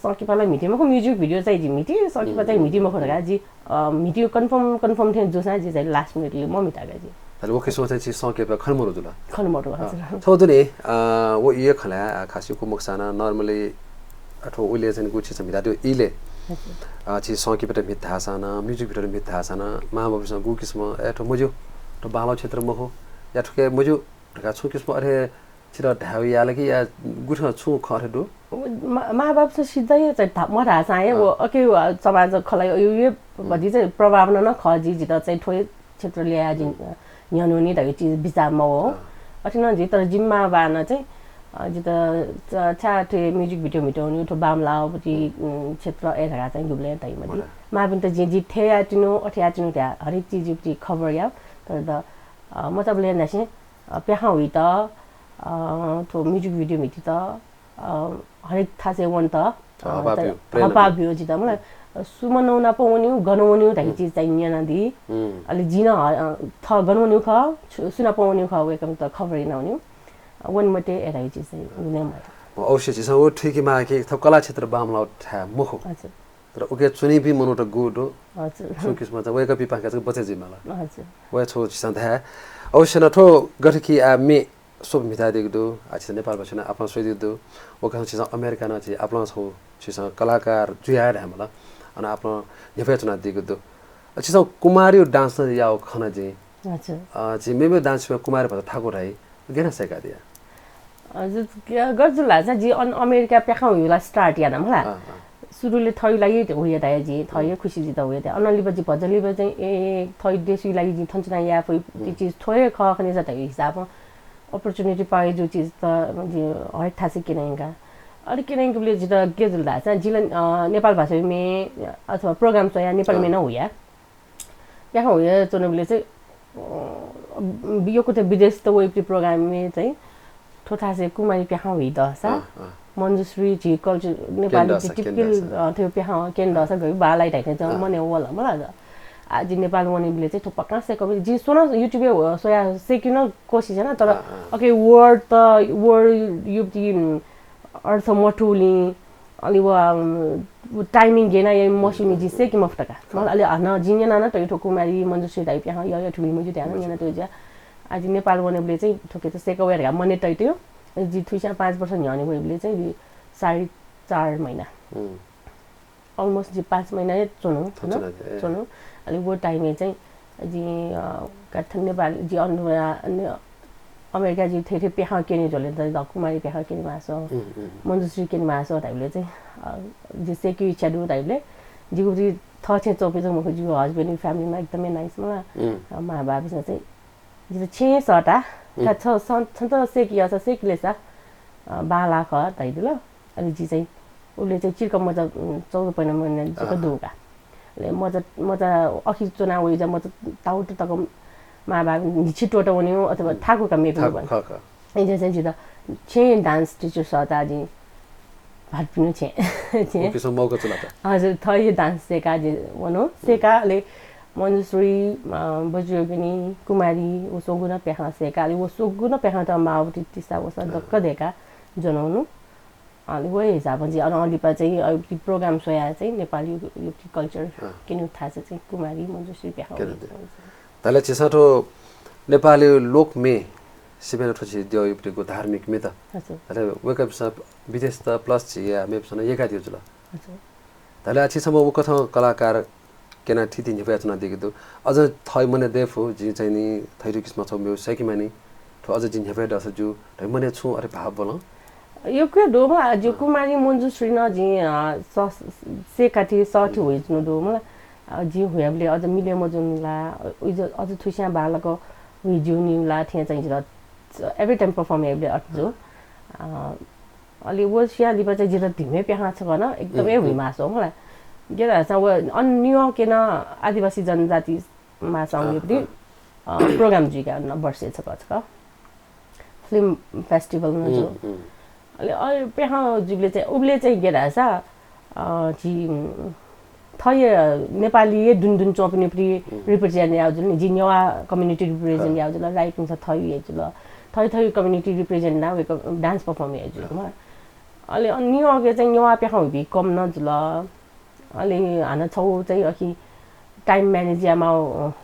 B: सकिपाला मिटिङमा म्युजिक भिडियो चाहिँ जी मिटि सकिपा चाहिँ मिटिङमा खडा जी मिटियो कन्फर्म थे जोसा जी चाहिँ लास्ट मिनटले म मिटागा जी
A: तले ओके सोचे चाहिँ सकेपा खनमरु जुल
B: खनमरु हजुर
A: छोदुने वो ये खला खासिको मक्साना नर्मली अथवा उले चाहिँ गुछि छ मिटा त्यो इले छि सकेपा मिथासाना म्युजिक भिडियो मिथासाना महाबाबुसँग गु किस्म एठो मजु त बाबा क्षेत्रमा हो या ठुके मजु ढका छु किस्म अरे छिरा ढाउ याले कि या गुठ छु खरे दु
B: महाबाबु चाहिँ सिधै चाहिँ म थाहा छ वो ओके समाज खलाई यो भदि चाहिँ प्रभाव न खजी जित चाहिँ ठोय क्षेत्र ल्याए जिन न्यानो नि त चिज बिचारमा हो अथिन जि तर जिम्मा बाना चाहिँ जित छाटे म्युजिक भिडियो मिटाउनु ठो बामला पति क्षेत्र एघरा चाहिँ गुब्ले तैमदि माबिन त जि थे आटिनो अठ्याटिनो त्या हरेक चीज उपति खबर या तर द मतलब ले नसे प्याहा हुइ त ठो म्युजिक भिडियो मिटि त हरेक थासे वन त हपा भ्यो जित मलाई सुमनौना पाउने गनौने त चीज चाहिँ न्याना दि अलि जिन थ गनौने ख सुना पाउने ख वेकम त खबर नआउने वन मटे एराइ चीज चाहिँ गुनेम
A: अवश्य चाहिँ वो ठिकै मा के थप कला क्षेत्र बामला ठा मुखो
B: हजुर
A: तर उके चुनी भी मनो त गुड हो
B: हजुर
A: सुकिसमा त वेक पि पाका चाहिँ बचे जिमाला
B: हजुर
A: वे छो चिसन था अवश्य न ठो गठकी आ मे सब मिता देख दो आज नेपाल बसेन आफ्नो सोइ दो वो कहाँ चिज अमेरिका न चाहिँ आफ्नो छौ चिज कलाकार जुयार हामीला अनि आफ्नो नेफेचना देख दो चिज कुमारी डान्स न याओ खना जी
B: हजुर
A: जी मेमे डान्स में कुमारी भन्छ ठाकुर है गेना सेका दिया
B: हजुर गर्जुला चाहिँ जी अमेरिका प्याखा हुइला स्टार्ट या नमला सुरुले थइ लागि होय दाइ जी थइ खुसी जी त होय त अनलि बजी भजली बजे ए थइ देसी लागि जी थन्चना या फइ ती चीज थोय ख खने जता हिसाब अपर्चुनिटी पाए जो चीज त जी हरेक थासे किनेगा अरु किनेको ले जी त के जुल्दा छ जिले नेपाल भाषा में अथवा प्रोग्राम छ या नेपाल में न होया प्याखा होय चोनबले चाहिँ बियोको त विदेश त वेब प्रोग्राम में चाहिँ ठोठा से कुमारी प्याखा हुइ द सा मन्जुश्री जी कल्चर नेपाली टिपिकल थियो प्याखा केन द सा गइ बालाई टाइने चाहिँ मने वला मलाई आज नेपाल वनेले चाहिँ थोपा कहाँ से कवि जी सोना युट्युबे हो सोया सेकिन कोशिश हैन तर ओके वर्ड युप्ति अर्थ मटुली अलि व टाइमिङ गेना या मसिनी जी से कि मफ्टका मलाई अलि न जिन्या न त ठोकुमारी मन्जुश्री टाइप प्याखा या ठुली मुजु त्यहाँ न त्यो जा आज नेपाल वनेले चाहिँ ठोके त सेकवेर मने टाइट्यो जी 3.5 वर्ष न्याउने भएले चाहिँ 4.5 महिना अलमोस्ट जी 5 महिना चोनो हैन चोनो अलि वो टाइम में चाहिँ जी कथन नेपाल जी अमेरिका जी थे प्याखा केनी जले त कुमारी प्याखा केनी मासो मन्जुश्री केनी मासो टाइपले चाहिँ जी सेक्यु इच्छा दु टाइपले जीको जी थछे चौपे मको जी हस्बेन्ड फ्यामिलीमा एकदमै नाइस म मा बाबुसँग चाहिँ जी छे सटा छ छन्त सेकिया छ सेकिले सा बाला ख ताइदिल अनि जी चाहिँ उले चाहिँ चिर्क मजा 14 पैना महिना जको दुगा ले मजा अखि चुनाव होइ जा मजा ताउट तक मा बाबु छिटोट हुन्यो अथवा थाको का मेपे भन्छ अनि चाहिँ जी त छे डान्स टिचर सता जी भात पिनु छे छे
A: किसम मौका चला त
B: हजुर थय डान्स सेका जे वनो सेकाले मन्जुश्री बजुयोगिनी कुमारी ओ सोगुना प्याखा सेकाले ओ सोगुना प्याखा त माउटी तिसा वसा दक्क देका जनाउनु अनि वो हिसाबमा चाहिँ अलिपा चाहिँ प्रोग्राम सोया चाहिँ नेपाली युक्ति कल्चर किन थाहा छ चाहिँ कुमारी मन्जुश्री प्याखा
A: तले चिसाटो नेपाली लोक में सिबेन ठोछि दियो युक्तिको धार्मिक में त
B: हजुर
A: तले वेकअप सब विदेश त प्लस छ या मेपसन एका दियो जुल
B: हजुर
A: तले आछिसम्म वो कथा कलाकार केना थिति निपेचना दिगदु अझ थय मने देफो जी चाहिँ नि थैरु किस्म छ मेरो सेकिमानी तो अझ जिन हेपे दस जु थै मने छु अरे भाव बोल
B: यो के दोमा जो कुमारी मन्जुश्री न जी सेकाटी सठी होइनु दोमा जी हुयाबले अझ मिले मजुनला अझ थुस्या बालको विजुनीला थिए चाहिँ एभ्री टाइम परफर्म हेबले अट्जो अलि वो सियाली बचे जिरा धिमे प्याहा छ गन एकदमै हुइमास हो मलाई गेरा चाहिँ अन्य केन आदिवासी जनजाति मा संगीतले प्रोग्राम जिका वर्षे छ कचका फिल्म फेस्टिभल न जो अलि प्याहा जुले चाहिँ उबले चाहिँ गेरा छ जी थय नेपाली दुन चोपनी प्रि रिप्रेजेन्ट या जुन जी नेवा कम्युनिटी रिप्रेजेन्ट या जुन राइटिङ छ थय ये जुल थय कम्युनिटी रिप्रेजेन्ट ना वेको डान्स परफर्म या जुल अलि अन्य अगे चाहिँ नेवा प्याहा हुबी कम न जुल अलि हाना छौ चाहिँ अखि टाइम म्यानेजमा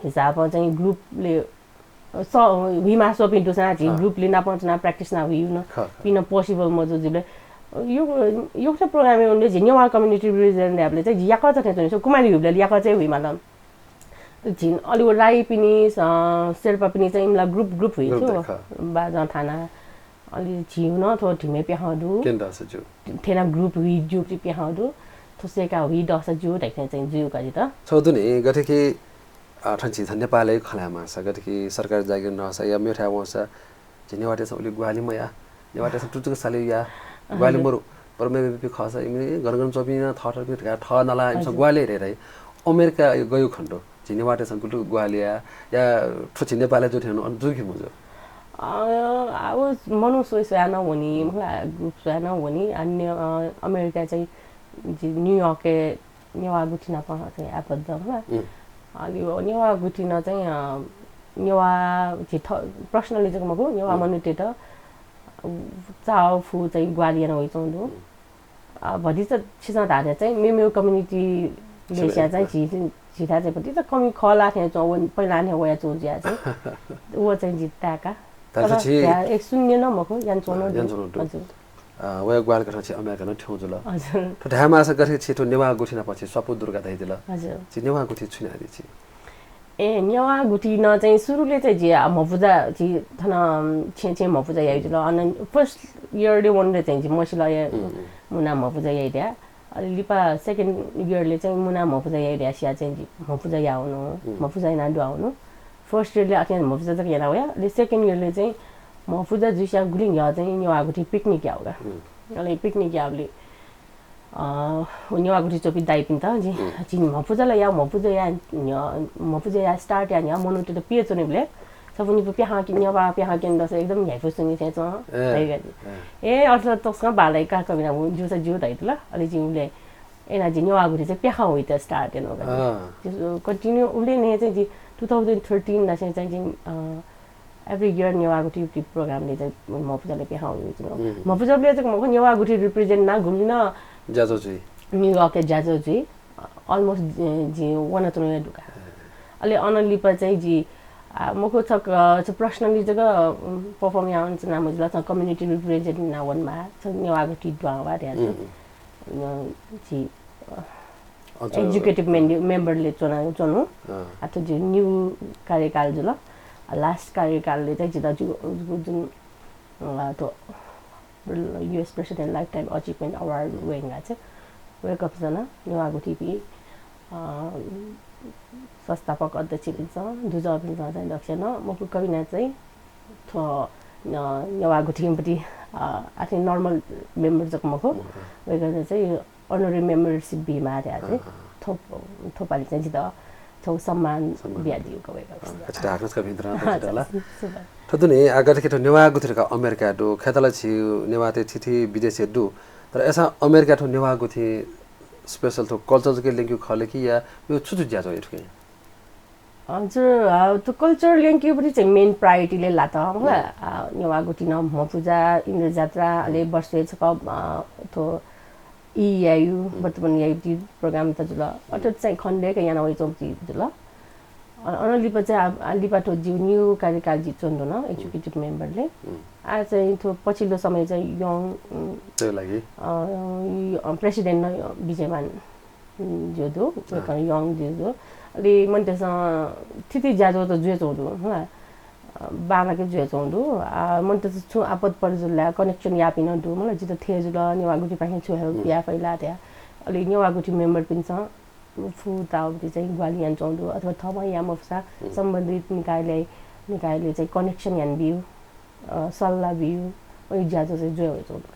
B: हिसाबमा चाहिँ ग्रुपले विमा सोपिन्टु सा जी ग्रुपले ना पञ्चना प्र्याक्टिस ना हुइ न पिन पोसिबल मजुजुले यो एउटा प्रोग्राम उनले नेवा कम्युनिटी रिप्रेजेन्टेटिभले चाहिँ याका चाहिँ सो कुमारी हुबले याका चाहिँ हुइ मालम जिन अलि राई पिनी शेर्पा पिनी चाहिँ इमला ग्रुप हुइ छु बाजा थाना अलि झिउ न थो ढिमे प्याहदु
A: केन्दा छ जो
B: थेना ग्रुप हुइ जो प्याहदु थोसेका हुइ दस जो ढाइने चाहिँ जिउ काजी त
A: छौदु नि गथे कि ठन्ची छ नेपालै खलामा छ गतिकी सरकारी जागिर नछ या मेठा वछ जिनेवाटे छ उले ग्वालीमा या नेवाटे छ टुटुक साले या ग्वाली मरु परमे बि खस इमे गनगन चोपिना थटर बि ठ नला इमस ग्वाले रे रे अमेरिका गयो खण्डो जिनेवाटे छ गुटु ग्वालिया या ठुची नेपालले जो थिएन अन जुखि मुजो
B: अब मनु सोइसया नहुने मलाई ग्रुप सोया नहुने अन्य अमेरिका चाहिँ न्युयोर्क नेवा गुटिना चाहिँ आबद्ध होला अलि नेवा गुटिना चाहिँ नेवा पर्सनली चाहिँ मको नेवा मनुटे त चाउ फु चाहिँ ग्वालियन होइ चौंदो भदि त छिसा धारे चाहिँ मेमेउ कम्युनिटी लेसिया चाहिँ छिटा चाहिँ पति त कमी खला थे चौवन पहिला ने वया चौजिया चाहिँ वो चाहिँ जित्ताका
A: त्यसपछि
B: एक शून्य न मको यान्चोनो
A: हजुर वया ग्वाल कथा चाहिँ अमेरिका न ठ्यौ जुल हजुर त ढामा आशा गरे छिटो नेवा गुठिना पछि सपु दुर्गा दाइ दिल
B: हजुर
A: चाहिँ नेवा गुठी छुना दि छि
B: ए नेवा गुठिना चाहिँ सुरुले चाहिँ जे मफुजा छि थन छे मफुजा याइ दिल अनि फर्स्ट इयर ले वन रे चाहिँ मसिला मुना मफुजा याइ दिया अलि लिपा सेकेन्ड इयरले चाहिँ मुना मफुजा याइ दिया सिया चाहिँ मफुजा याउनु मफुजा ना दुआउनु फर्स्ट इयरले आके मफुजा तक याना होया ले सेकेन्ड इयरले चाहिँ मफुजा जुसिया गुलिङ या चाहिँ नेवा गुठी पिकनिक याउगा अलि पिकनिक याउले नेवा गुठी चोपी दाइ पिन त जी चिन मफुजाला या मफुजा या स्टार्ट या न्या मनुटे त पिए चोने ब्ले सबुनी प्याहा कि नेवा प्याहा के दस एकदम ह्याइफो सुनि छ ए अर्थ तस्का बालै का कबिना जुसा जु दाइतला अलि जिउले एना जी नेवा गुठी चाहिँ प्याहा होइ त स्टार्ट हेर्नु त्यसो कन्टिन्यू उले ने चाहिँ 2013 ला चाहिँ एभ्री इयर नेवा गुठी प्रोग्रामले चाहिँ मफुजाले प्याहा होइ मफुजाले चाहिँ मको नेवा गुठी रिप्रेजेन्ट ना घुम्न
A: जाजो जी
B: न्युयोर्क जाजो जी अलमोस्ट जी वन अथवा दुका अलि अनलिपा चाहिँ जी मको छ पर्सनली जगह परफॉर्म याउन्स नाम जुला छ कम्युनिटी रिप्रेजेन्ट ना वन मा छ नेवा गुठी दुवा रे जी एजुकेटिभ मेम्बरले चुनु अथवा जो न्यू कार्यकाल जुल लास्ट कार्यकालले चाहिँ जिता जुन तो US president lifetime achievement award Venga छ वेकअप जना नेवा गुठी पि संस्थापक अध्यक्ष पिन्छ दुजा पिन्छ चाहिँ अध्यक्ष न मको कबिना चाहिँ थो नेवा गुठीपट्टि आथे नर्मल मेम्बर जक मको वेगले चाहिँ अनरी मेम्बरशिप बिमा चाहिँ थोपाली चाहिँ जिता थो सम्मान बिया दियो गएको
A: अच्छा हाक्नस का भित्र होला थदुने आगर के नेवा गुठीका अमेरिका दु खेतला छि नेवा ते थिथि विदेशी दु तर ऐसा अमेरिका थो नेवा गुठी स्पेशल थो कल्चर के लिंक खले कि या यो छुछु ज्याजो एठके
B: हजुर त्यो कल्चर लिंक पनि चाहिँ मेन प्रायोरिटीले लात मलाई नेवा गुठी न मफुजा इन्द्र जात्रा ले वर्षे छ थो इयायु वर्तमान यायु प्रोग्राम त जुल अटो चाहिँ खण्डे के याना होइ चोमची जुल अनलिपा चाहिँ अलिपा थो जिउ न्यू कार्यकाल जी चोन्दो न एजुकेटिभ मेम्बरले आ चाहिँ थो पछिल्लो समय चाहिँ यङ
A: त्यो लागि
B: प्रेसिडेन्ट विजयमान जो दो यङ जो अलि मन त्यसमा थिति ज्याजो त जुए चौदो होला बाला के जुए चौदो मन त्यस छु आपत पर्जुला कनेक्सन यापिन दु मलाई जित थे जुल नेवा गुठी पाखे छु हेल्प या पहिला त्या अलि नेवा गुठी मेम्बर पिन्छ फु ताउति चाहिँ ग्वालियन चौदो अथवा थमा या मफसा सम्बन्धित निकायले चाहिँ कनेक्सन यान बिउ सल्लाह बिउ ओइ ज्याजो चाहिँ जुए हो चौदो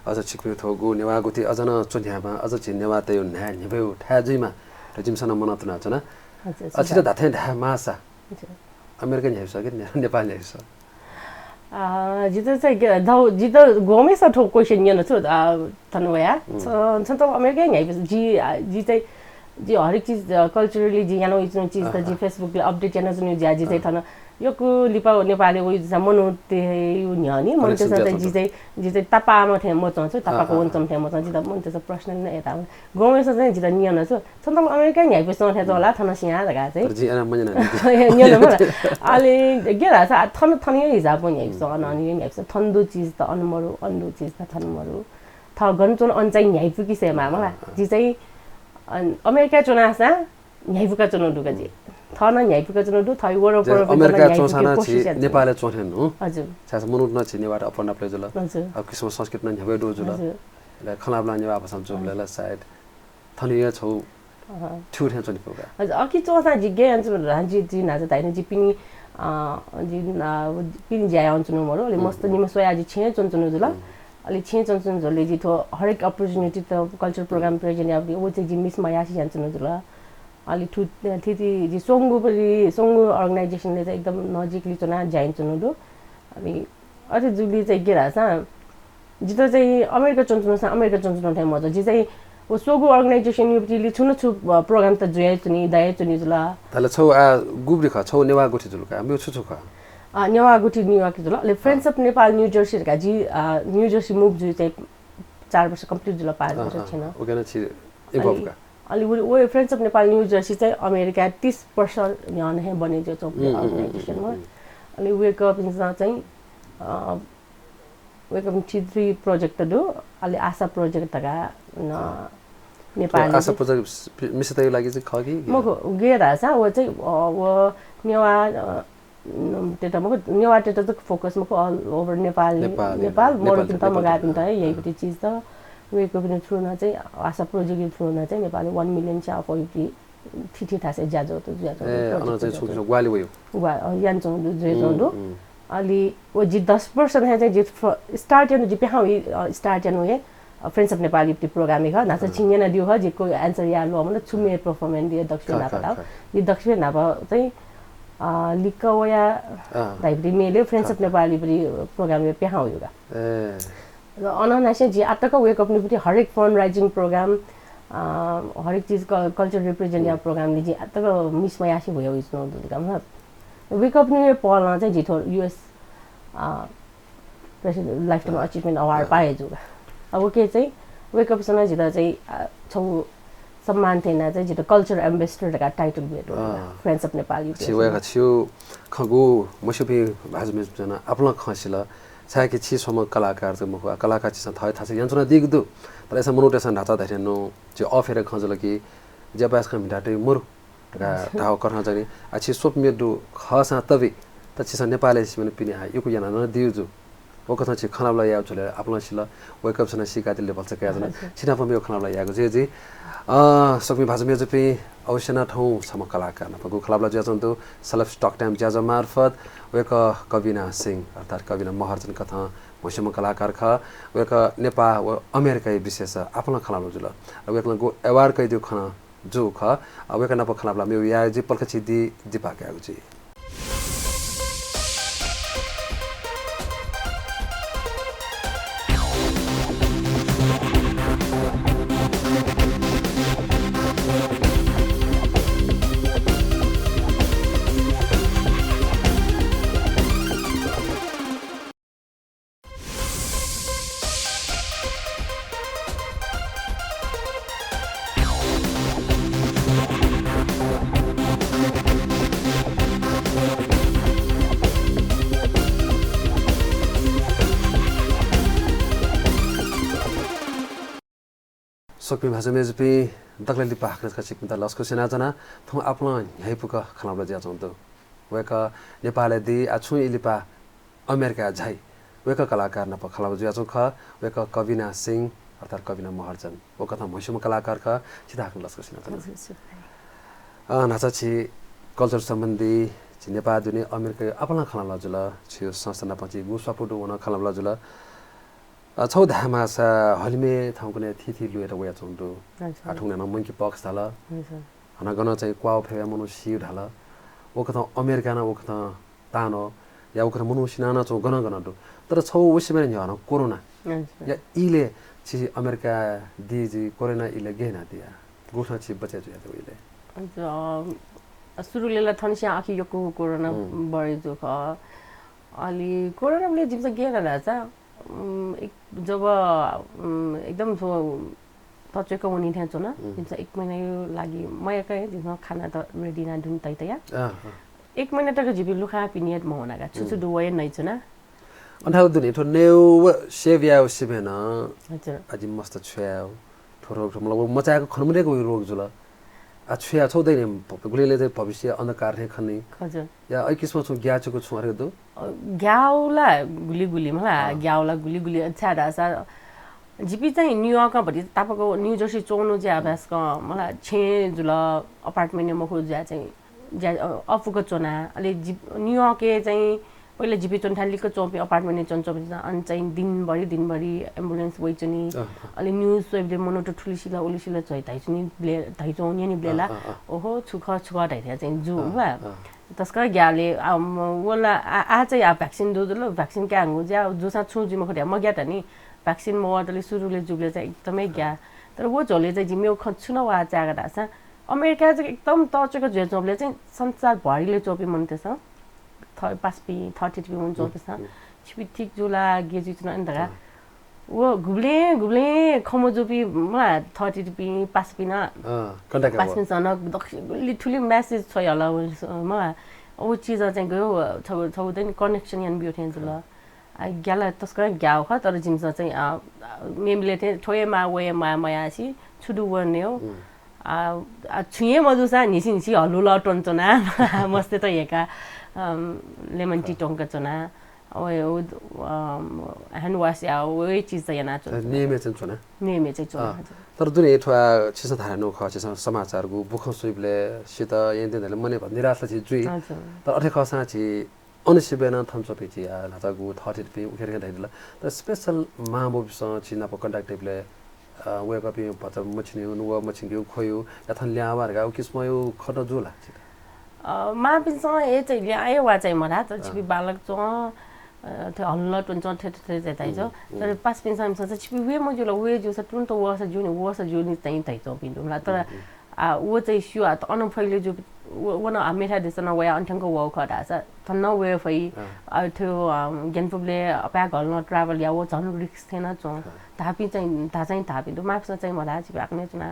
A: अझ छिक्पि थोगु नेवा गुठी अझ न चुन्यामा अझ चिन्नेवा त यो न्या निबेउ ठ्याजुइमा जिमसन मनतुना छ न अच्छा दाथे ढा मासा अमेरिकन हेर्छ कि नेपाली हेर्छ
B: जित चाहिँ धौ जित गोमे स ठो क्वेशन यन छु तनवया छ त अमेरिकन हेर्छ जी चाहिँ जी हरेक चीज कल्चरली जी यानो इचनो चीज त जी फेसबुक ले अपडेट यानो जुन जी चाहिँ थन योको लिपा नेपाली उइ जसा मनुते यु न्यानी मन त्यसै जी चाहिँ तपामा थे म चाहन्छु तपाको वनचम थे म चाहन्छु त मन त्यसै पर्सनल न यता गाउँमै चाहिँ जी त नियन छु छन त अमेरिकन ह्याइ पेस थे होला थन सिया लगा चाहिँ
A: जी ana मजना
B: नियन म आले गेरा छ थन थन हिसाब पनि ह्याइ छ अनि ह्याइ छ थन्दो चीज त अनमरु अन्डो चीज त थनमरु थ गन्चोन अनचाइ ह्याइ पुकी सेमा मलाई जी चाहिँ अमेरिका चुनासा ह्याइ पुका चुनो दुका जी थन ह्याइ पुका चुनो दु थइ वरो पर
A: अमेरिका चोसाना छि नेपालले चोथेन हो
B: हजुर
A: छास मनुट न छिनेबाट अपन प्ले जुल
B: हजुर
A: अब किसिम संस्कृत न ह्याबै दो जुल ल खलाबला नेवा भाषा जुलला सायद थनिया छौ Two hands on the program.
B: Aki chosa ji ge anchu ranji ji na ta ina ji pini ji na pini jaya anchu no moro le mast ni ma soya ji chhe chon chon jula ali chhe chon chon jole ji tho harik opportunity त culture programme present अब वो चाहिँ miss मायासी जान्छ न जुल अलि थिति जी सोंगु अर्गनाइजेसनले चाहिँ एकदम नजिकली चना जाइन्छ न दो अनि अझै जुली चाहिँ के राछ जितो चाहिँ अमेरिका चन्चुन अमेरिका चन्चुन टाइम मजा जी चाहिँ वो सोगु अर्गनाइजेसन युटिली छुन छु प्रोग्राम त जुया चुनी दाय चुनी जुला
A: तले छौ गुब्री ख छौ नेवा गुठी जुल का म्यु छु छु ख
B: नेवा गुठी नेवा के जुल ले friends of Nepal new Jersey का जी न्यू जर्सी मुभ जु चाहिँ 4 वर्ष कम्प्लिट जुल 5 वर्ष छैन
A: ओकेन छि इन्भल्भ का
B: अलि वो friends of Nepal new Jersey चाहिँ अमेरिका 30 वर्ष यहाँ नै बने जो अर्गनाइजेसन हो अलि वेक अप इन चाहिँ वेक अप 3 प्रोजेक्ट दो अलि आशा प्रोजेक्ट तका न नेपाल
A: आशा प्रोजेक्ट मिसतै लागि चाहिँ खगी
B: मको गेरा छ वो चाहिँ वो नेवा तेटा मको नेवा तेटा त फोकस मको अल ओभर नेपाल मोर त मगा पिन त यही पति चीज त वेको पनि थ्रु न चाहिँ आशा प्रोजेक्ट थ्रु न चाहिँ नेपालले 1 मिलियन चा फर यु थिथि थासे ज्याजो त ज्याजो
A: अन चाहिँ छोको ग्वाली वयो
B: यान चौ ज्याजो दो अलि वो जी 10 वर्ष है चाहिँ जी स्टार्ट यानो जी पे हाउ स्टार्ट यानो है फ्रेंड्स अफ नेपाल युटी प्रोग्राम है ना चाहिँ छिन्या न दियो ह जी को आन्सर या लो मतलब छुमे परफॉर्मेंस दिए दक्षिण नापा ये दक्षिण नापा चाहिँ लिकवया दाइब्री मेले फ्रेंड्स अफ नेपाल युटी प्रोग्राम में पे हाउ योगा र अननासे जी आटक वेक अप निपति हरेक फंड राइजिंग प्रोग्राम हरेक चीज कल्चर रिप्रेजेंट या प्रोग्राम ले जी आटक मिस मयासी भयो इस्नो दुर्गाम वेक अप नि पलमा चाहिँ जिथो US president lifetime achievement award पाए जुगा अब के चाहिँ वेक अप सँग जिता चाहिँ छौ सम्मान थिएन चाहिँ जितो कल्चर एम्बेसडर का टाइटल भेटो फ्रेन्ड्स अफ नेपाल
A: छिवेका छिउ खगु मसुपी भाजमे जना अपना खसिला छाके छि सम कलाकार त मखु कलाकार छि थाय थासे यन्त्र दिगदु तर ऐसा मोनोटेसन ढाचा धरेनो जे अफेर खजल कि जबास खम डाटे मुरु का ढाव करन जानी अछि सोप मेदु खसा तबे त छि नेपाली सिमन पिने हा युको याना न दिउजु ओ कथा छि खनाबला या चले अपना छिला वेक अप सन सिकाति लेभल छ क्या जना छिना पमे खनाबला याको जे सकमी भाजमे जपे अवश्यना ठौ सम कलाकार नपगु खलाबला ज्याजन्तु सेलेब्स टक टाइम ज्याज मार्फत वेक कबिना सिंह अर्थात कबिना महार्जन कथा मौसम कलाकार ख वेक नेपाल व अमेरिका विशेष अपना खलाबला जुल वेक गो अवार्ड कै दिउ खना जो ख वेक नप खलाबला मे या जी पलख छिदी दिपा के आगु जी सकमी भाषा में जपी दगले पाखन का सिकमता लस्को सेना जना थौ अपना यही पुक खलाबला ज्या जंतो वेक नेपाल दि आछु इलिपा अमेरिका झाई वेक कलाकार न पखलाब ज्या ख वेक कबिना सिंह अर्थात कबिना महार्जन ओ कथा मौसम कलाकार ख छिदा लस्को सेना जना नाचा छि कल्चर सम्बन्धी छि नेपाल दुने अमेरिका अपना खलाबला जुल छि संस्था पछि गुसपुडु वन खलाबला जुल छौ धामासा हलिमे थाउकुने थिथि लुएर वया चोंदु आठुने न मंकी पक्स थाला हना गन चाहिँ क्वाउ फेया मनु सिउ ढाला ओ कथा अमेरिका न ओ कथा तानो या ओ कथा मनु सिनाना चौ गन गन दु तर छौ उसिमे नि हन कोरोना या इले छि अमेरिका दिजी कोरोना इले गेना दिया गोठा छि बचे जुया त इले
B: सुरुलेला थनसिया आखि यो कोरोना बढी जो ख अलि कोरोनाले जिम चाहिँ गेना राजा जब एकदम सो तचेको हुने थियो न तिम्रो 1 महिना लागि मयकै दिनमा खाना त रेडी ना दुन तैतया 1 महिना तक जिबि लुखा पिनियत म होनागा छुछु दुवय नै छ न
A: अन्थाउ दुनि थो नेउ सेभिया सिबेन हजुर अझै मस्त छ्याउ थोरो मतलब मचाको खनमुरेको रोग जुल छ्या छौदैन गुलीले चाहिँ भविष्य अन्धकार ने खन्ने
B: हजुर
A: या अइ किस्म छु ग्याचको छु अरे दु
B: ग्याउला गुली मलाई ग्याउला गुली अच्छा रासा जिपी चाहिँ न्युयोर्कमा भरि तापको न्यू जर्सी चौनो ज्या अभ्यासको मलाई छे जुल अपार्टमेन्ट मखु ज्या चाहिँ ज्या अफुको चोना अलि न्युयोर्के चाहिँ पहिला जिपी चोन्ठालीको चौपी अपार्टमेन्ट चोन्चोपी अनि चाहिँ दिनभरि एम्बुलेन्स वइचुनी अलि न्युज सोइबले मनोटो ठुलिसिला उलिसिला चाहिँ धाइचुनी ब्ले धाइचौनी नि ब्लेला ओहो छुख धाइथ्या चाहिँ जु वा तस्का ग्याले वला आ चाहिँ आ भ्याक्सिन दुलो भ्याक्सिन क्या हंगु ज्या जुसा छु जिम खड्या म ग्याटा नि भ्याक्सिन म वाटले सुरुले जुबले चाहिँ एकदमै ग्या तर वो झोले चाहिँ जिम्यो खछु न वा च्यागा दासा अमेरिका चाहिँ एकदम तचको झे चोपले चाहिँ संसार भरिले चोपी मनतेछ 30 mun job sa chipitik jula geji tuna ndara wo guble khomo jopi ma 30 pi pas pina
A: contact
B: pas pin sana literally message छ होला म ओ चीज चाहिँ गयो छ दिन कनेक्सन यान बियो थेन जुला आ ग्याला तस्का ग्याउ ख तर जिमस चाहिँ मेमले थे ठोयमा वेमा मयासी छुडु वर्ने हो आ छुए मजुसा निसिनिसी हल्लु लटन्चना मस्ते त हेका लेमन टी टोंका चना ओ ह्यान्ड वाश या ओइ चीज त yana चो
A: नेमे चाहिँ
B: चोना
A: तर दुने एठवा छिस धानो ख छिस समाचारको बुख सुइबले सित यन्देले मने निराशा छि जुइ तर अठे खसा छि अनिसिबेन थम्सअप छि आ लातागु 30 पे उखेर दाइदला तर स्पेशल महाबोबिस छि नाप कन्ट्याक्टिभले वेक अप पत मछिने नुवा मछिन्ग्यु खोयो यथन ल्यावारगा किस्मयो खट जुला
B: मापिसँग ए चाहिँ ल्यायो वा चाहिँ मरा त छिपी बालक चो त्यो हल्ला टुन चो ठे चाहिँ छ तर पास पिन्सम छ छिपी वे म जुला वे जुसा टुन त वसा जुनि चाहिँ चाहिँ चो पिन्डुला तर वो चाहिँ स्यु त अनफैले जु वन मेथा देसन वे अन्ठङको व खडा छ थन्न वे फै त्यो गेनपुबले अपा घल्न ट्राभल या वो झन रिस्क थिएन चो थापी चाहिँ थापी दु मापस चाहिँ मरा छिपी आक्ने चुना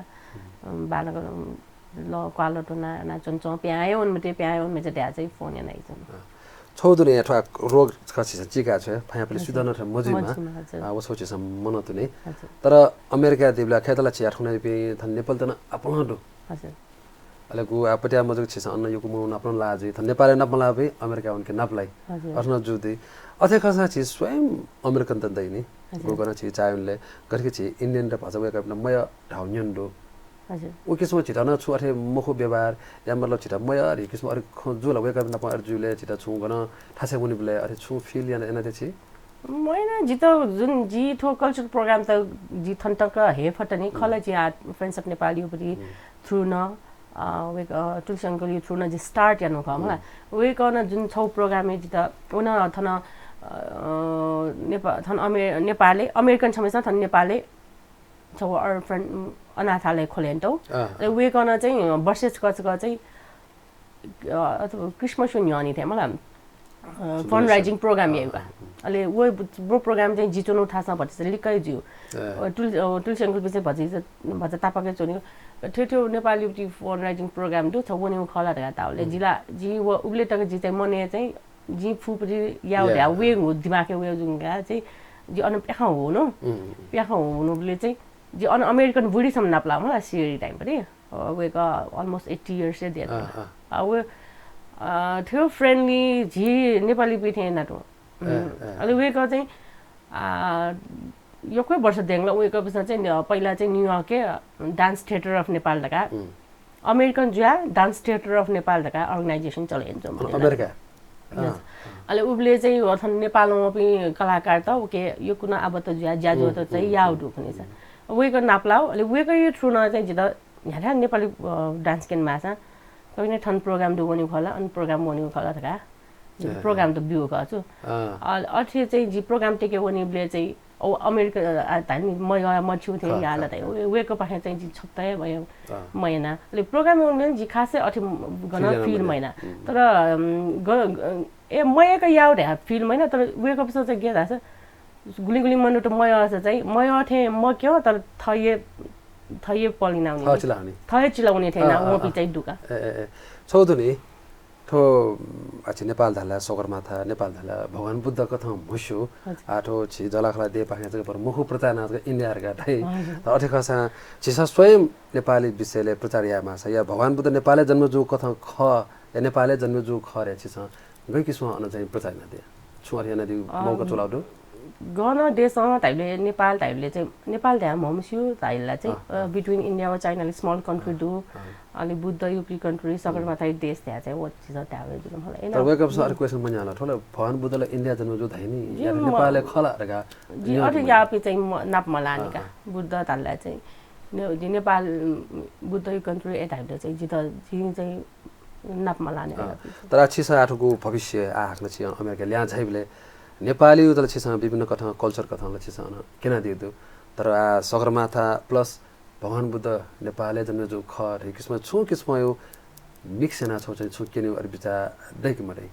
B: बालक ल क्वालो टुना ना चोन्चो प्यायो उनमते प्यायो उनमते ड्या चाहिँ फोन या नाइ छन्
A: छौदुने अथवा रोग खछि चिका छ फायापले सुदन र मजुमा वो सोचे सम मनतुने तर अमेरिका दिबला खेतला चिया ठुना पे थन नेपाल तन अपनडो
B: हजुर
A: अलेगु आपट्या मजु छिस अन्न युको मुन अपन लाजि थन नेपाल नपला पे अमेरिका उनके नपलाई अर्न जुदे अथे खसा छि स्वयं अमेरिकन तन दैनी गोगना छि चायनले गरके छि इन्डियन र भाषा वेक अपना मय ढाउन्यन्डो
B: हजुर
A: ओ किस्म छिटा न छु अथे मखो व्यवहार या मतलब छिटा मय अरे किस्म अरे जुला वेक अपना पर जुले छिटा छु गन थासे मुनि बले अरे छु फिल या एना छि
B: मैना जित जुन जी थो कल्चरल प्रोग्राम त जी थन्तक हे फटनी खला जी फ्रेन्ड्स अफ नेपाल युपति थ्रु न वेक तुलसंकली थ्रु न जी स्टार्ट यानो खमा वेक न जुन छौ प्रोग्राम जित उन थन नेपाल थन नेपालले अमेरिकन छमेसा थन नेपालले छौ अर फ्रेन्ड अनाथालय खोलेन्टौ वेक न चाहिँ वर्षेस कचक चाहिँ क्रिसमस न्यानी थे मलाई फन्ड राइजिङ प्रोग्राम हेगा अले वो प्रोग्राम चाहिँ जितोनो थासा भन्छ लिकै जिउ तुलसी अंकल पिसे भन्छ तापाके चोनी ठेठो नेपाली युटी फन्ड राइजिङ प्रोग्राम दु छ वनी खला ढा ताउले जिला जी वो उगले तक जी चाहिँ मने चाहिँ जी फुपरी याउ ढा वे हो दिमागे वे जुंगा चाहिँ जी अन प्याखा हो न प्याखा हुनुले चाहिँ जी अन अमेरिकन बुढी सम नाप्ला मलाई सिरी टाइम पनि वेक अलमोस्ट 80 इयर्स से दिए वे थियो फ्रेन्डली जी नेपाली पिथे नाटो अलि वेक चाहिँ योकै वर्ष देङला वेक पछि चाहिँ पहिला चाहिँ न्युयोर्कके डान्स थिएटर अफ नेपाल दका अमेरिकन जुया डान्स थिएटर अफ नेपाल दका अर्गनाइजेसन चलेन्छ
A: अमेरिका
B: अलि उबले चाहिँ अथन नेपालमा पनि कलाकार त ओके यो कुन अब त जुया ज्याजो त चाहिँ याउडु पनि छ वेक नाप्लाउ अलि वेक यो थ्रु न चाहिँ जित यहाँ नेपाली डान्स केन माछा कहिले ठन प्रोग्राम दु वनी खला अन प्रोग्राम वनी खला थका प्रोग्राम त बिउ खछु अथे चाहिँ जी प्रोग्राम टेके वनी ब्ले चाहिँ ओ अमेरिका तानी म छु थे याला त वेक पाखे चाहिँ जी छप्तै भयो महिना ले प्रोग्राम वनी जी खासै अथे गन फिल महिना तर ए मयका याउ रे फिल महिना तर वेक पछि चाहिँ के थाहा छ गुली मनु त मय चाहिँ मय थे म के हो तर थये पलिनाउने थये चिलाउने थिएन म पिचाइ दुका
A: चौधुनी थो अछि नेपाल धाला सगरमाथा नेपाल धाला भगवान बुद्ध कथा मुसु आठो छि जलाखला दे पाखे चाहिँ पर मुखु प्रचार इन्डिया हरगा थै अठे खसा छिसा स्वयं नेपाली विषयले प्रचार या मासा या भगवान बुद्ध नेपालले जन्म जो कथा ख या नेपालले जन्म जो ख रे छिसा गई किस्म अन चाहिँ प्रचार न दे छुअर या नदी मौका चलाउदो
B: गन देशसँग ताइले नेपाल ताइले चाहिँ नेपाल त्यहाँ ममस्यु ताइलाई चाहिँ बिट्विन इन्डिया व चाइना स्मल कन्ट्री दु अलि बुद्ध युपी कन्ट्री सगरमा ताइ देश त्यहाँ चाहिँ वो चीज त्यावे जुन मलाई
A: तर वेक अप सर क्वेशन पनि आला ठोले भगवान बुद्धले इन्डिया जन्म जो धाइनी या नेपालले खला रगा
B: जी अथे यापि चाहिँ नाप मलानिका बुद्ध ताललाई चाहिँ नेपाल बुद्ध यु कन्ट्री एताइले चाहिँ जित जी चाहिँ नाप मलाने
A: तर छिसा आठको भविष्य आख्न छि अमेरिका ल्या छैबले नेपाली उतल छिसा विभिन्न कथा कल्चर कथाले छिसा किन दिदु तर सगरमाथा प्लस भगवान बुद्ध नेपालले जन्म जो ख रे किस्म छु किस्म यो मिक्स ना छ चाहिँ छु किन अरु बिचा दैक मरै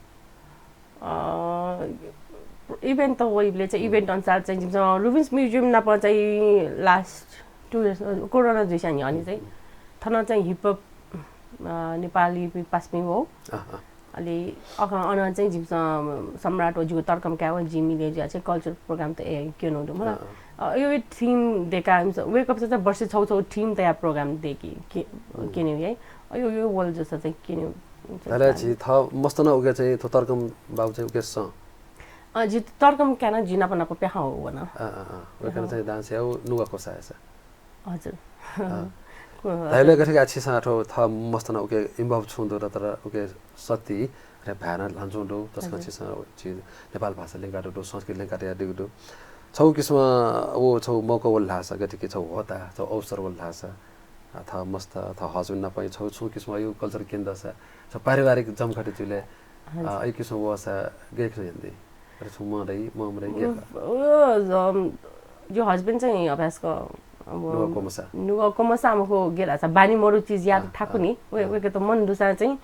B: इभेन्ट त वइले चाहिँ इभेन्ट अनुसार चाहिँ रुबिन्स म्युजियम नाप चाहिँ लास्ट 2 इयर्स कोरोना जैसा नि अनि चाहिँ थन चाहिँ हिप हप नेपाली पासमी हो अलि अन चाहिँ जिम सम्राट हो जिगु तर्कम क्या हो जिमीले चाहिँ कल्चर प्रोग्राम त के न मलाई यो थीम देखा वेक अप चाहिँ वर्ष छौ छौ थीम तया प्रोग्राम देखि के नि है यो वर्ल्ड जस्तो चाहिँ के नि
A: तले छि थ मस्त न उगे चाहिँ थ तर्कम बाउ चाहिँ उगे स
B: जि तर्कम क्या न जिना पना पे हाउ हो न
A: वेक चाहिँ डान्स हो नुगा कोसा छ
B: हजुर
A: ताइले गठेका छिसा ठो थ मस्त न उके इन्भल्भ छुन्दो र तर उके सती रे भाना लान्छौं तसका छिसा छि नेपाल भाषा लिंगाडो संस्कृत लिंगाडो दिगु छौ किस्म ओ छौ मको वल्ला छ गठेकी छौ होता छौ अवसर वल्ला छ अथा मस्त अथा हजन न पय छौ छु किस्म यो कल्चर केन्द्र छ छ पारिवारिक जमखटे जुले ai किस्म वसा गेक हिन्दी र छु मरै ममरै के
B: यो हस्बन्ड चाहिँ अभ्यासको नुवा कोमसा आमको गेला छ बानी मरु चीज याद थाकु नि वेके त मन दुसा चाहिँ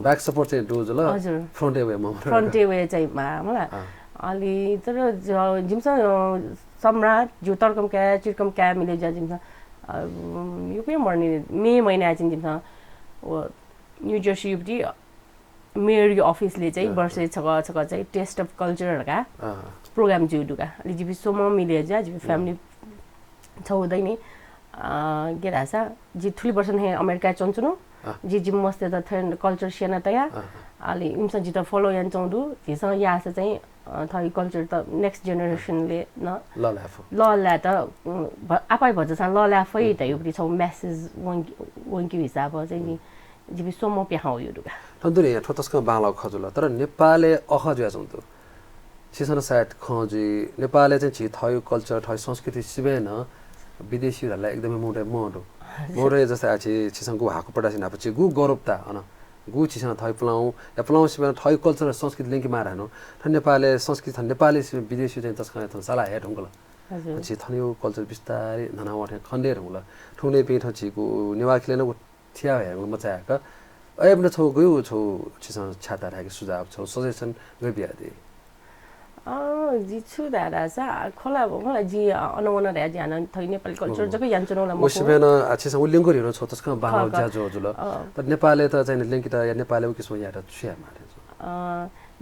A: ब्याक सपोर्ट चाहिँ डोज ल फ्रन्ट वे म
B: फ्रन्ट वे चाहिँ मलाई अलि तर जिमसा सम्राट जो तर्कम क्या चिरकम क्या मिले जा जिमसा यो के मर्ने मे महिना चाहिँ जिमसा न्यू जर्सी युपटी मेयर अफिसले चाहिँ वर्षे छगा छगा चाहिँ टेस्ट अफ कल्चरहरुका प्रोग्राम जुडुका अलि जिबी सोम मिले जा जिबी फ्यामिली छौदै नि के रासा जि ठुली पर्सन हे अमेरिका चन्चुनु जि जिम मस्ते त थन कल्चर सेना तया अलि इमसा जि त फलो यान चौदु जिसा यास चाहिँ थई कल्चर त नेक्स्ट जेनेरेसनले न ल त आपाइ भजसा ल लाफै त यो छौ मेसेज वंकी हिसाब चाहिँ नि जिबी सोम प्याउ यो दुगा
A: तन्दुरी ठोतस्क बाला खजुला तर नेपालले अख ज्या चौदु सिसन साइड खजी नेपालले चाहिँ छि थयो कल्चर थयो संस्कृति सिबेन विदेशीहरुलाई एकदमै मोडे जस्तै आछि छिसंगु हाको पडासिन आपछि गु गौरवता हैन गु छिसन थय प्लाउ या प्लाउ सिबेन थय कल्चर संस्कृति लिंक मारानो थ नेपालले संस्कृति नेपाली विदेशी चाहिँ तस्का थ सला हेड हुंगला छि थनियो कल्चर बिस्तारै नना वठे खण्डेर हुंगला ठुने पेठ छिगु नेवाखिले न थिया हेरु मचाका अहिले छौ गयो छौ छिसन छाता राखे सुझाव छौ सजेसन गइ बिया दे
B: जी छु दारासा खोला मलाई जी अनवन रे जी आन थै नेपाली कल्चर जकै यान्चनोला म
A: ओसिबेन आछिस उलिंगो हिरो छ तस्का बाङो जाजो जुल तर नेपालले त चाहिँ लिंक त या नेपालले किस्म याटा छ्या मारे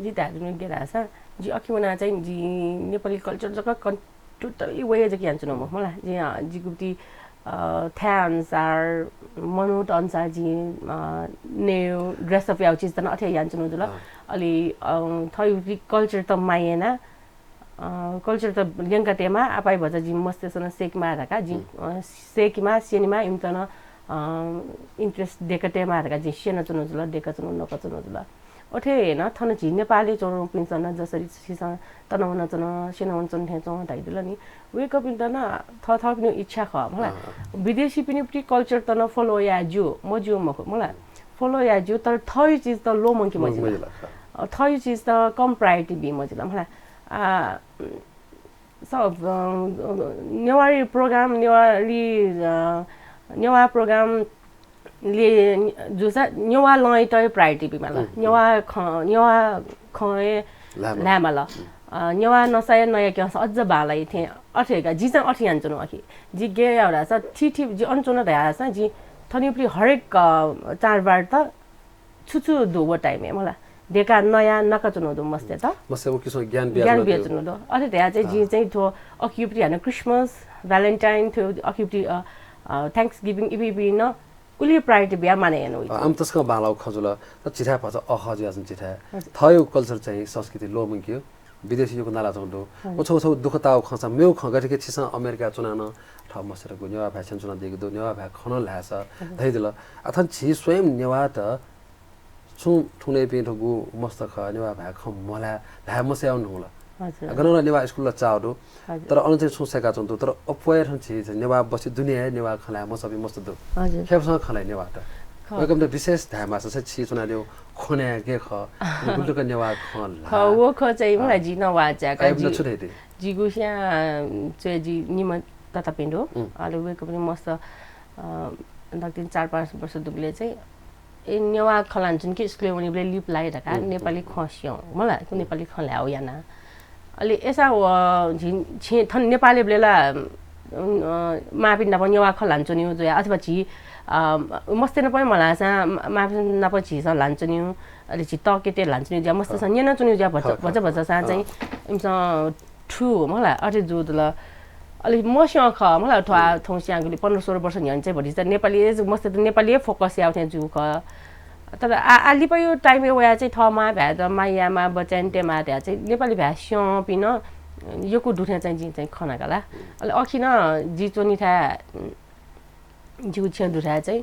B: जी दाजुनु गेरासा जी अखिवना चाहिँ जी नेपाली कल्चर जका टोटली वे जकै यान्चनो म मलाई जी जी गुप्ती था अनुसार मनोट अनुसार जी न्यू ड्रेस अफ याउ चीज त अथे यान्चनो जुल अलि थै कल्चर त मायेना कल्चर त लेंका टेमा आपाइ भज जी मस्तेसन सेकमा राका जी सेकमा सिनेमा इमतन इन्ट्रेस्ट देका टेमा राका जी सेना चुनो जुल देका चुनो नका चुनो जुल ओठे हैन थन जी नेपाली चोरो पिन्छन जसरी सिसा तनवन चन सेनावन चन थेचो दाइदिल नि वेक अप इन्टन थ थ पनि इच्छा ख मलाई विदेशी पनि कल्चर त न फलो या जु म जु मलाई फलो या जु तर थई चीज त लो मंकी मजिला थई चीज त कम प्रायोरिटी बी मजिला मलाई सब नेवारी प्रोग्राम नेवा प्रोग्राम ले जुसा नेवा लय त प्रायोरिटी बी मला नेवा खए लामाला नेवा नसाय नया के अझ बालाई थे अठेगा जी चाहिँ अठि हान्छनु अखि जी गे एउटा छ ठिठी जी अनचोन रहा छ जी थनिपली हरेक चाडबाड त छुछु दोगो टाइम मलाई देका नयाँ नकचुनो दो मस्ते त
A: मस्ते वो किसो ज्ञान
B: बेच्नु दो अरे त्यहाँ चाहिँ जी चाहिँ थो अक्युपटी हैन क्रिसमस भ्यालेन्टाइन थियो अक्युपटी थ्याङ्क्स गिभिङ इबी न उली प्रायोरिटी बिया माने हेर्नु
A: आम तस्का बालाउ खजुल त चिठा पछ अह ज्यासन चिठा थयो कल्चर चाहिँ संस्कृति लो मंकियो विदेशी यो नाला चंदो ओछो ओछो दुख ताव खसा मेउ खगटे के छिस अमेरिका चुनान ठ मसेर गो नेवा भाषण चुना दिगु दो नेवा भा खन लास धैदिल अथन छि स्वयं नेवा त छु ठुने पेठगु मस्त ख नेवा भा ख मला ला मसे आउनु होला गनला नेवा स्कुल चाउदो तर अनु चाहिँ सोसेका चंदो तर अपवायर छि नेवा बसी दुनिया नेवा खला म सबै मस्त दो हजुर खेपसँग खलाइ नेवा त एकदम त विशेष धामा छ छि चुना दियो खोने के ख गुल्टुक नेवा खल
B: ख वो ख चाहिँ मलाई जी नवा जाका
A: जी
B: जिगु स्या चाहिँ जी निम तता पिण्डो आले वेको पनि मस्त दक्तिन 4-5 वर्ष दुबले चाहिँ ए नेवा खलान्छन् कि स्कुल उनीले लिप लाइराका नेपाली खस्यो मलाई नेपाली खल्याउ याना अलि एसा छि थन नेपाली बेला मापिन्दा पनि नेवा खलान्छ नि जो अथवा छि मस्ते न पनि मलाई सा मापिन्दा पनि छि लान्छ नि अलि छि तकेटे लान्छ नि ज्या मस्त छ नेना चुनि ज्या भज भज सा चाहिँ इमसा ठु मलाई अझै जोदल अलि मसँग ख मलाई थौस्यागुली 15-16 वर्ष नि हुन्छ भरि चाहिँ नेपाली मस्त नेपाली फोकस याउ त्यहाँ जु ख तर आली पयो टाइम वया चाहिँ थमा भ्या त मायामा बचान्टेमा त्यहाँ चाहिँ नेपाली भाषा पिन योको दुठ्या चाहिँ जी चाहिँ खनाकाला अलि अखिन जी चोनी था जिउ छ दुठा चाहिँ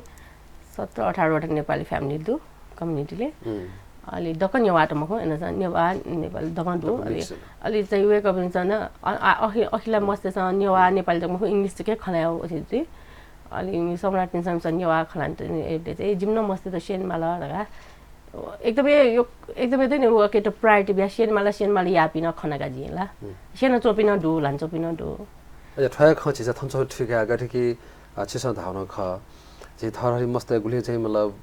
B: 17-18 वटा नेपाली फ्यामिली दु कम्युनिटीले अलि दकन नेवाट मखो एन नेवा नेपाली दकन दु अलि चाहिँ वेक अप हुन्छ न अखिला मस्ते छ नेवा नेपाली त मखो इंग्लिश चाहिँ के खनायो ओथि अलि सम्राट निसम नेवा खलान्त एले चाहिँ जिम्न मस्ते त सेनमाला रगा एकदमै चाहिँ उ के त प्रायोरिटी बिया सेनमाला यापिन खनागा जिला सेन चोपिन दु लान चोपिन दु
A: अझ ठय खछि छ थन्छ ठिका गठे कि छिस धाउन ख जे थरहरी मस्ते गुले चाहिँ मतलब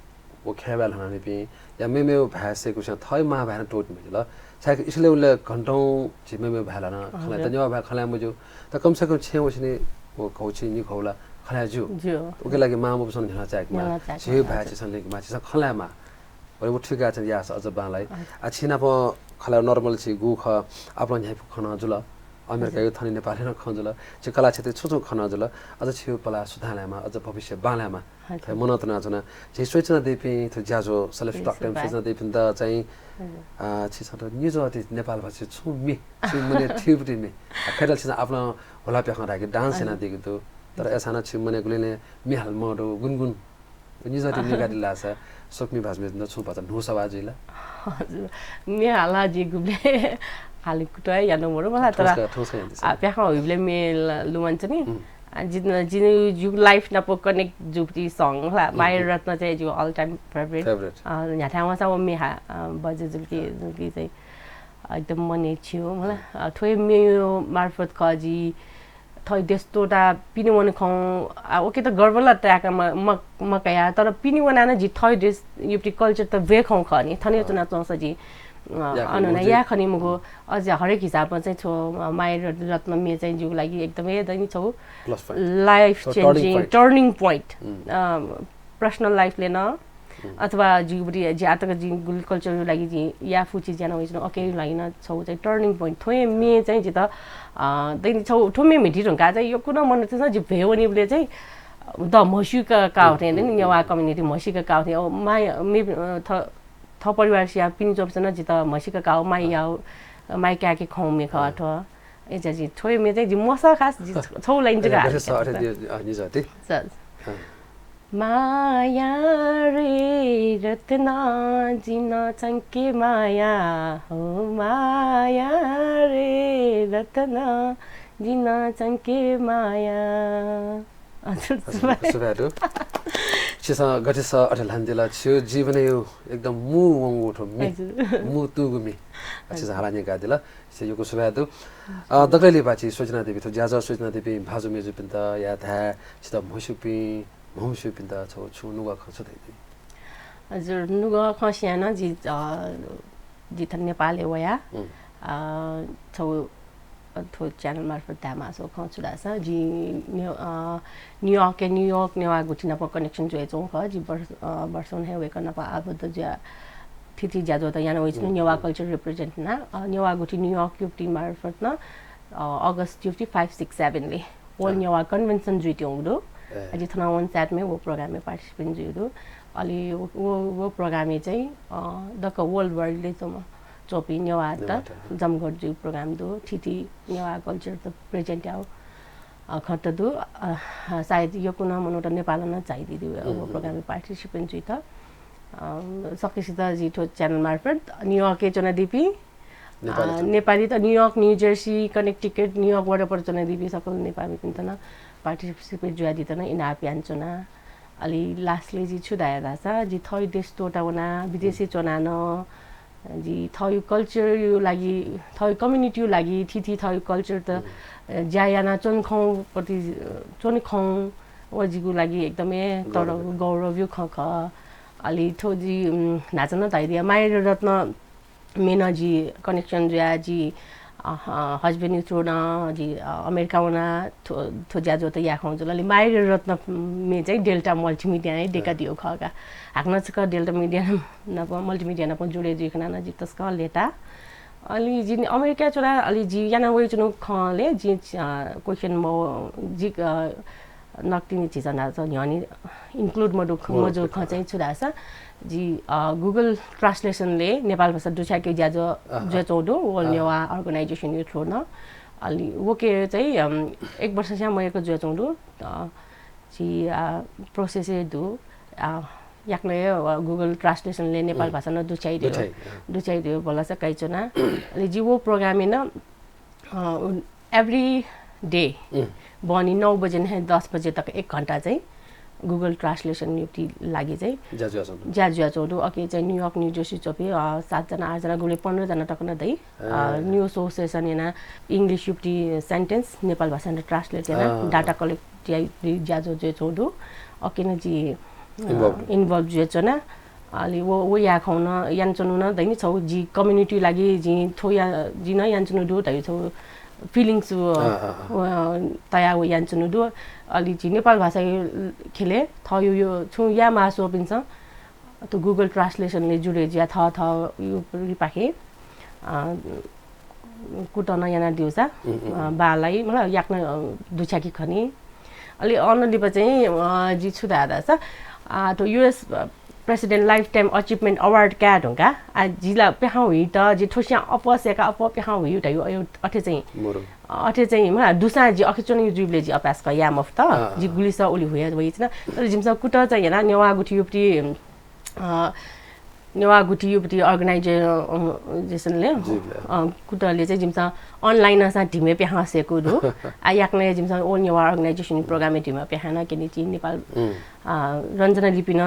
A: वो खेबाल हनाने पि या मेमे भाषे कुछ थय मा भान टोट मिल सायद इसले उले घण्टौं झिमेमे भाला न खला त नेवा भा खला मुजु त कम से कम छे वसने वो खौछि नि खौला खला जु ओके लागि मा मुसन हिना चाक मा छे भाषे सन लेक मा छ खला मा ओले ठिका छ यास अझ बालाई आ छिना प खला नर्मल छि गु ख आफ्नो न्याय खना जुल अमेरिका यो थनी नेपाली न खजुल चाहिँ कला क्षेत्र छोटो खनजुल अझ छिउ पला सुधालामा अझ भविष्य बालामा मनत नजना चाहिँ सोचना देपी थु ज्याजो सेलेब्स टक टाइम सोचना देपी त चाहिँ छि छ न्युज अति नेपाल भाषा छु मि छु मने थिबटी मे खेडल छ आफ्नो होला प्याखा राखे डान्स हैन देखे त तर एसाना छु मने गुलेले मिहाल मडो गुनगुन न्युज अति निगाडी लाछ सोक्मी भाषा मे छु पछ नु सवाजिला
B: हजुर मिहाला जी गुले खाली कुटै यानो मोरो मलाई तर प्याखा होइबले मेल लुमन्छ नि जिन जु लाइफ न पो कनेक्ट जुप्ती सङ ला मायर रत्न चाहिँ जु अल टाइम फेभरेट यहाँ ठाउँमा चाहिँ मेहा बजे जुल्की चाहिँ एकदम मने छियो मलाई थोइ मेरो मार्फत खजी थै त्यस्तोटा पिनि वन खौ ओके त गर्वला ट्याक म कया तर पिनि वना न जि थै देश युप्टी कल्चर त वे खौ खनी थने चुना चौसा जी अनना या खनि मुगो अझ हरेक हिसाबमा चाहिँ छो मायर रत्न मे चाहिँ जुको लागि एकदमै दैनी छौ life changing turning point personal लाइफले न अथवा जिबुटी ज्यातक जि कल्चरको लागि जि या फुची ज्यान होइछ ओके लागि न छौ चाहिँ टर्निङ पोइन्ट थोए मे चाहिँ जि त दैनी छौ ठुमे मिठी रंगा चाहिँ यो कुन मन छ जि भेवनीले चाहिँ द मसिका काउथे नि नेवा कम्युनिटी मसिका काउथे माय मे थ परिवार सिया पिन जबसन जित मसिका काउ माइ आउ माइ क्याके खौमे ख अथ ए जि थोइ मे चाहिँ जि मसा खास छौ लाइन जगा माया रे रत्ना जिन चंके माया हो माया रे रत्ना जिन चंके माया
A: सुबादो छिसा गटिस अठलान्दिला छु जीवन यो एकदम मु वंगुठो मु तुगुमी छिसा हालाने गादिला से योको सुबादो दगले बाची सोचना देबी तो ज्याजा सोचना देबी भाजु मेजु पिन्त या था छिता मसुपी मसु पिन्त छौ छु नुगा खछ दैदि
B: हजुर नुगा खस्यान जि जित नेपाली वया छौ थो च्यानल मार्फत दामासो खचुडा छ जि न्यूयॉर्क नेवा गुटिना पर कनेक्सन जो छौ ख जि वर्षन हे वेकन पा आबद्ध ज्या थिथि ज्याजो त याना होइछ नेवा कल्चर रिप्रेजेन्ट ना नेवा गुटी न्यूयॉर्क युटी मार्फत न अगस्त 5-6-7 ले वर्ल्ड नेवा कन्भेन्सन जुइट्यौ दो अझै थना वन सेट में वो प्रोग्राम में पार्टिसिपेट जुइदो अलि वो प्रोग्राम में चाहिँ दक वर्ल्ड वर्ल्ड ले त चोपी नेवा त जमगढ जी प्रोग्राम दो ठीठी नेवा कल्चर त प्रेजेंट आओ खत दो शायद यो कुना मनोट नेपाल न चाहिदिदि प्रोग्राम में पार्टिसिपेंट जी त सकेसित जी ठो च्यानल मार्फत न्यूयॉर्क चना दिपी नेपाली त New York new Jersey Connecticut New York बाट पर चना दिपी सकल नेपाली पिन्तन पार्टिसिपेट जुया दितन इना प्यान चना अलि लास्टले जी छुदाया दासा जी थई देश तोटावना विदेशी चना न जी थई कल्चर यो लागि थई कम्युनिटी यो लागि थिथि थई कल्चर त ज्यायाना चनखौ पति चनखौ वजिगु लागि एकदमै तर गौरव यो खख अलि थोजी नाचन ताइदिया मायर रत्न मेनाजी कनेक्सन ज्या जी हस्बैंड थ्रू ना जी अमेरिका वना थो ज्याजो त या खाउँ जलले मायर रत्न में चाहिँ डेल्टा मल्टिमिडिया नै डेका दियो खका हाक्न छ डेल्टा मिडिया न मल्टिमिडिया न पनि जुडे दिखना न जी तस्क लेता अलि जी अमेरिका चोरा अलि जी याना वे चुनु खले जी क्वेशन मो जी नक्तिनी चीज ना छ न्यानी इन्क्लुड मडु मजो ख चाहिँ छुदासा जी गुगल ट्रान्सलेसन ले नेपाल भाषा दुछाके ज्याजो जचौडो वर्ल्ड नेवा अर्गनाइजेसन यो थ्रो न अलि वके चाहिँ एक वर्ष चाहिँ मएको जचौडो जी प्रोसेस दु याक्ने गुगल ट्रान्सलेसन ले नेपाल भाषा न दुछाइदियो बोला छ काइचोना अलि जी वो प्रोग्राम न एभ्री डे बनी 9 बजे ने 10 बजे तक 1 घण्टा चाहिँ गुगल ट्रान्सलेसन युक्ति लागि चाहिँ ज्याजुया चौडो अके चाहिँ न्यूयॉर्क न्यू जर्सी चोपे 7 जना 8 जना गुले 15 जना टक न दै न्यू सोर्सेसन याना इंग्लिश युक्ति सेन्टेन्स नेपाल भाषा ने ट्रान्सलेट याना डाटा कलेक्ट ज्याजो जे चौडो अके न जी इन्भल्भ जे चना अलि वो या खाउन यान चनु न दैनि छौ जी कम्युनिटी लागि जी थोया जी न यान चनु दु दै छौ फिलिंग्स तया वो यान चनु दु अलि जी नेपाल भाषा खेले थयो यो छु या मासो पिन्छ त गुगल ट्रान्सलेसन ले जुडे ज्या थ यो रिपाखे कुटन याना दिउसा बालाई मलाई याक्न दुछाकी खनी अलि अनलिप चाहिँ जी छुदा दासा तो US president lifetime achievement award क्या ढुङ्गा आ जिला पेहाउ हि त जे ठोसिया अपसेका अप पेहाउ हि त यो अठे चाहिँ म दुसा जी अखिचोन जुबले जी अपास क याम अफ त जी गुलिसा ओली हुया वइछ न तर जिमसा कुट चाहिँ हैन नेवा गुठी युपटी नेवा गुठी युपटी अर्गनाइजेसनले कुटले चाहिँ जिमसा अनलाइन सा ढिमे पेहासेको दु आ याक्ने जिमसा ओ नेवा अर्गनाइजेसन प्रोग्राम ढिमे पेहाना केनि चि नेपाल रञ्जना लिपिन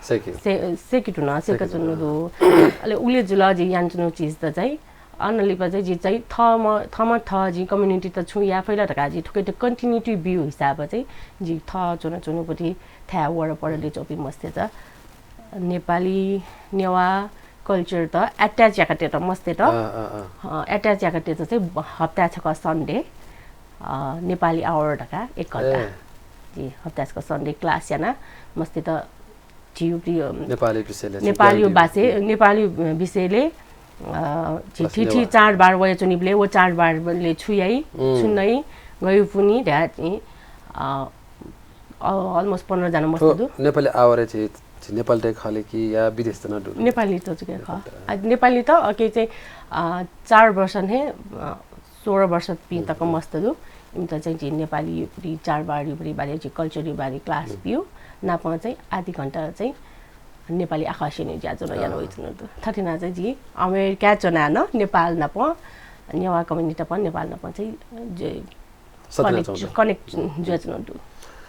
B: सेकिटुना सेकचुनु दु अले उले जुला जी यान्चुनु चीज त चाहिँ अनलिप चाहिँ जी चाहिँ थम जी कम्युनिटी त छु या फैला ढका जी ठुकै त कन्टिन्युटी भ्यू हिसाब चाहिँ जी चुना चुनुपटी थ्या वर परले चोपी मस्ते छ नेपाली नेवा कल्चर त अट्याच याकटे त मस्ते त अट्याच याकटे त चाहिँ हप्ता छक सन्डे नेपाली आवर ढका 1 घण्टा जी हप्ताको सन्डे क्लास याना मस्ते त जिउपी नेपाली विषयले ठिठी चाडबाड वया चुनिबले वो चाडबाडले छुयाई सुन्नै गयो पुनी ढ्या अलमोस्ट 15 जना मस्ते दु
A: नेपाली आवर चाहिँ नेपाल टे खाले कि या विदेश त न
B: नेपाली त जुके ख नेपाली त अके चाहिँ 4 वर्ष ने 16 वर्ष पि तक मस्त दु इमता चाहिँ नेपाली पुरी चाडबाडी पुरी बारे चाहिँ कल्चरली बारे क्लास पियो नाप चाहिँ आधी घण्टा चाहिँ नेपाली आकाशिने ज्याजो न यान होइछ न थथिना चाहिँ जी अमेरिका चना न नेपाल नप नेवा कम्युनिटी पनि नेपाल नप चाहिँ कनेक्ट ज्याजो न दु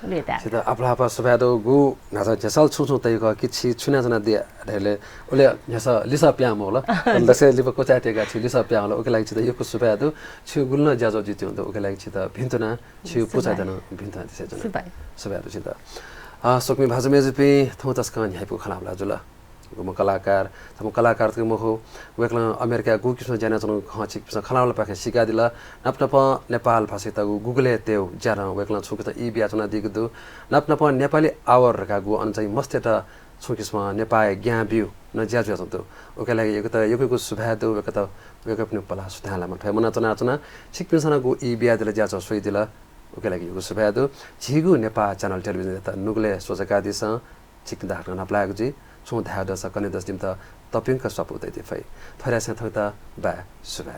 A: सिधा आपला सबादो गु नाचा जसल छुछु तैको किछि छुना जना दे ढेले ओले जसा लिसा प्याम होला दसे लिप कोचाटेगा छि लिसा प्याम होला ओके लागि छ यो सबादो छु गुल्न ज्याजो जित्यो त ओके लागि छ त भिन्तना छु पुछादन भिन्ता दिसे जना सबादो सिधा सोकमी भाजमेजुपी थौतस्कन ह्यापु खलामला जुल गुम कलाकार तम कलाकार त महो वेकला अमेरिका गु किस्म जाना जन खछि खलामला पाखे सिका दिला नपनप नेपाल भाषा त गुगले तेउ जाना वेकला छुक त इ बियाचना दिगदु नपनप नेपाली आवर रका गु अन चाहिँ मस्तेट छुकिस्मा नेपाय ज्ञा बिउ न ज्याजु जतो ओके लागि एक त यको सुभादु वेक त वेक पनि पला सुधाला म ठय मना चना छिकपिसना गु इ बिया दिला ज्याजो सोइ दिला ओके लागि यको सुभादु झिगु नेपा च्यानल टेलिभिजन त नुगले सोचका दिस छिकदा हटन नपलागु जी छु धा दस कने दस दिन त तपिंग का सपुदै दिफै थोरा से थौता बा सुबा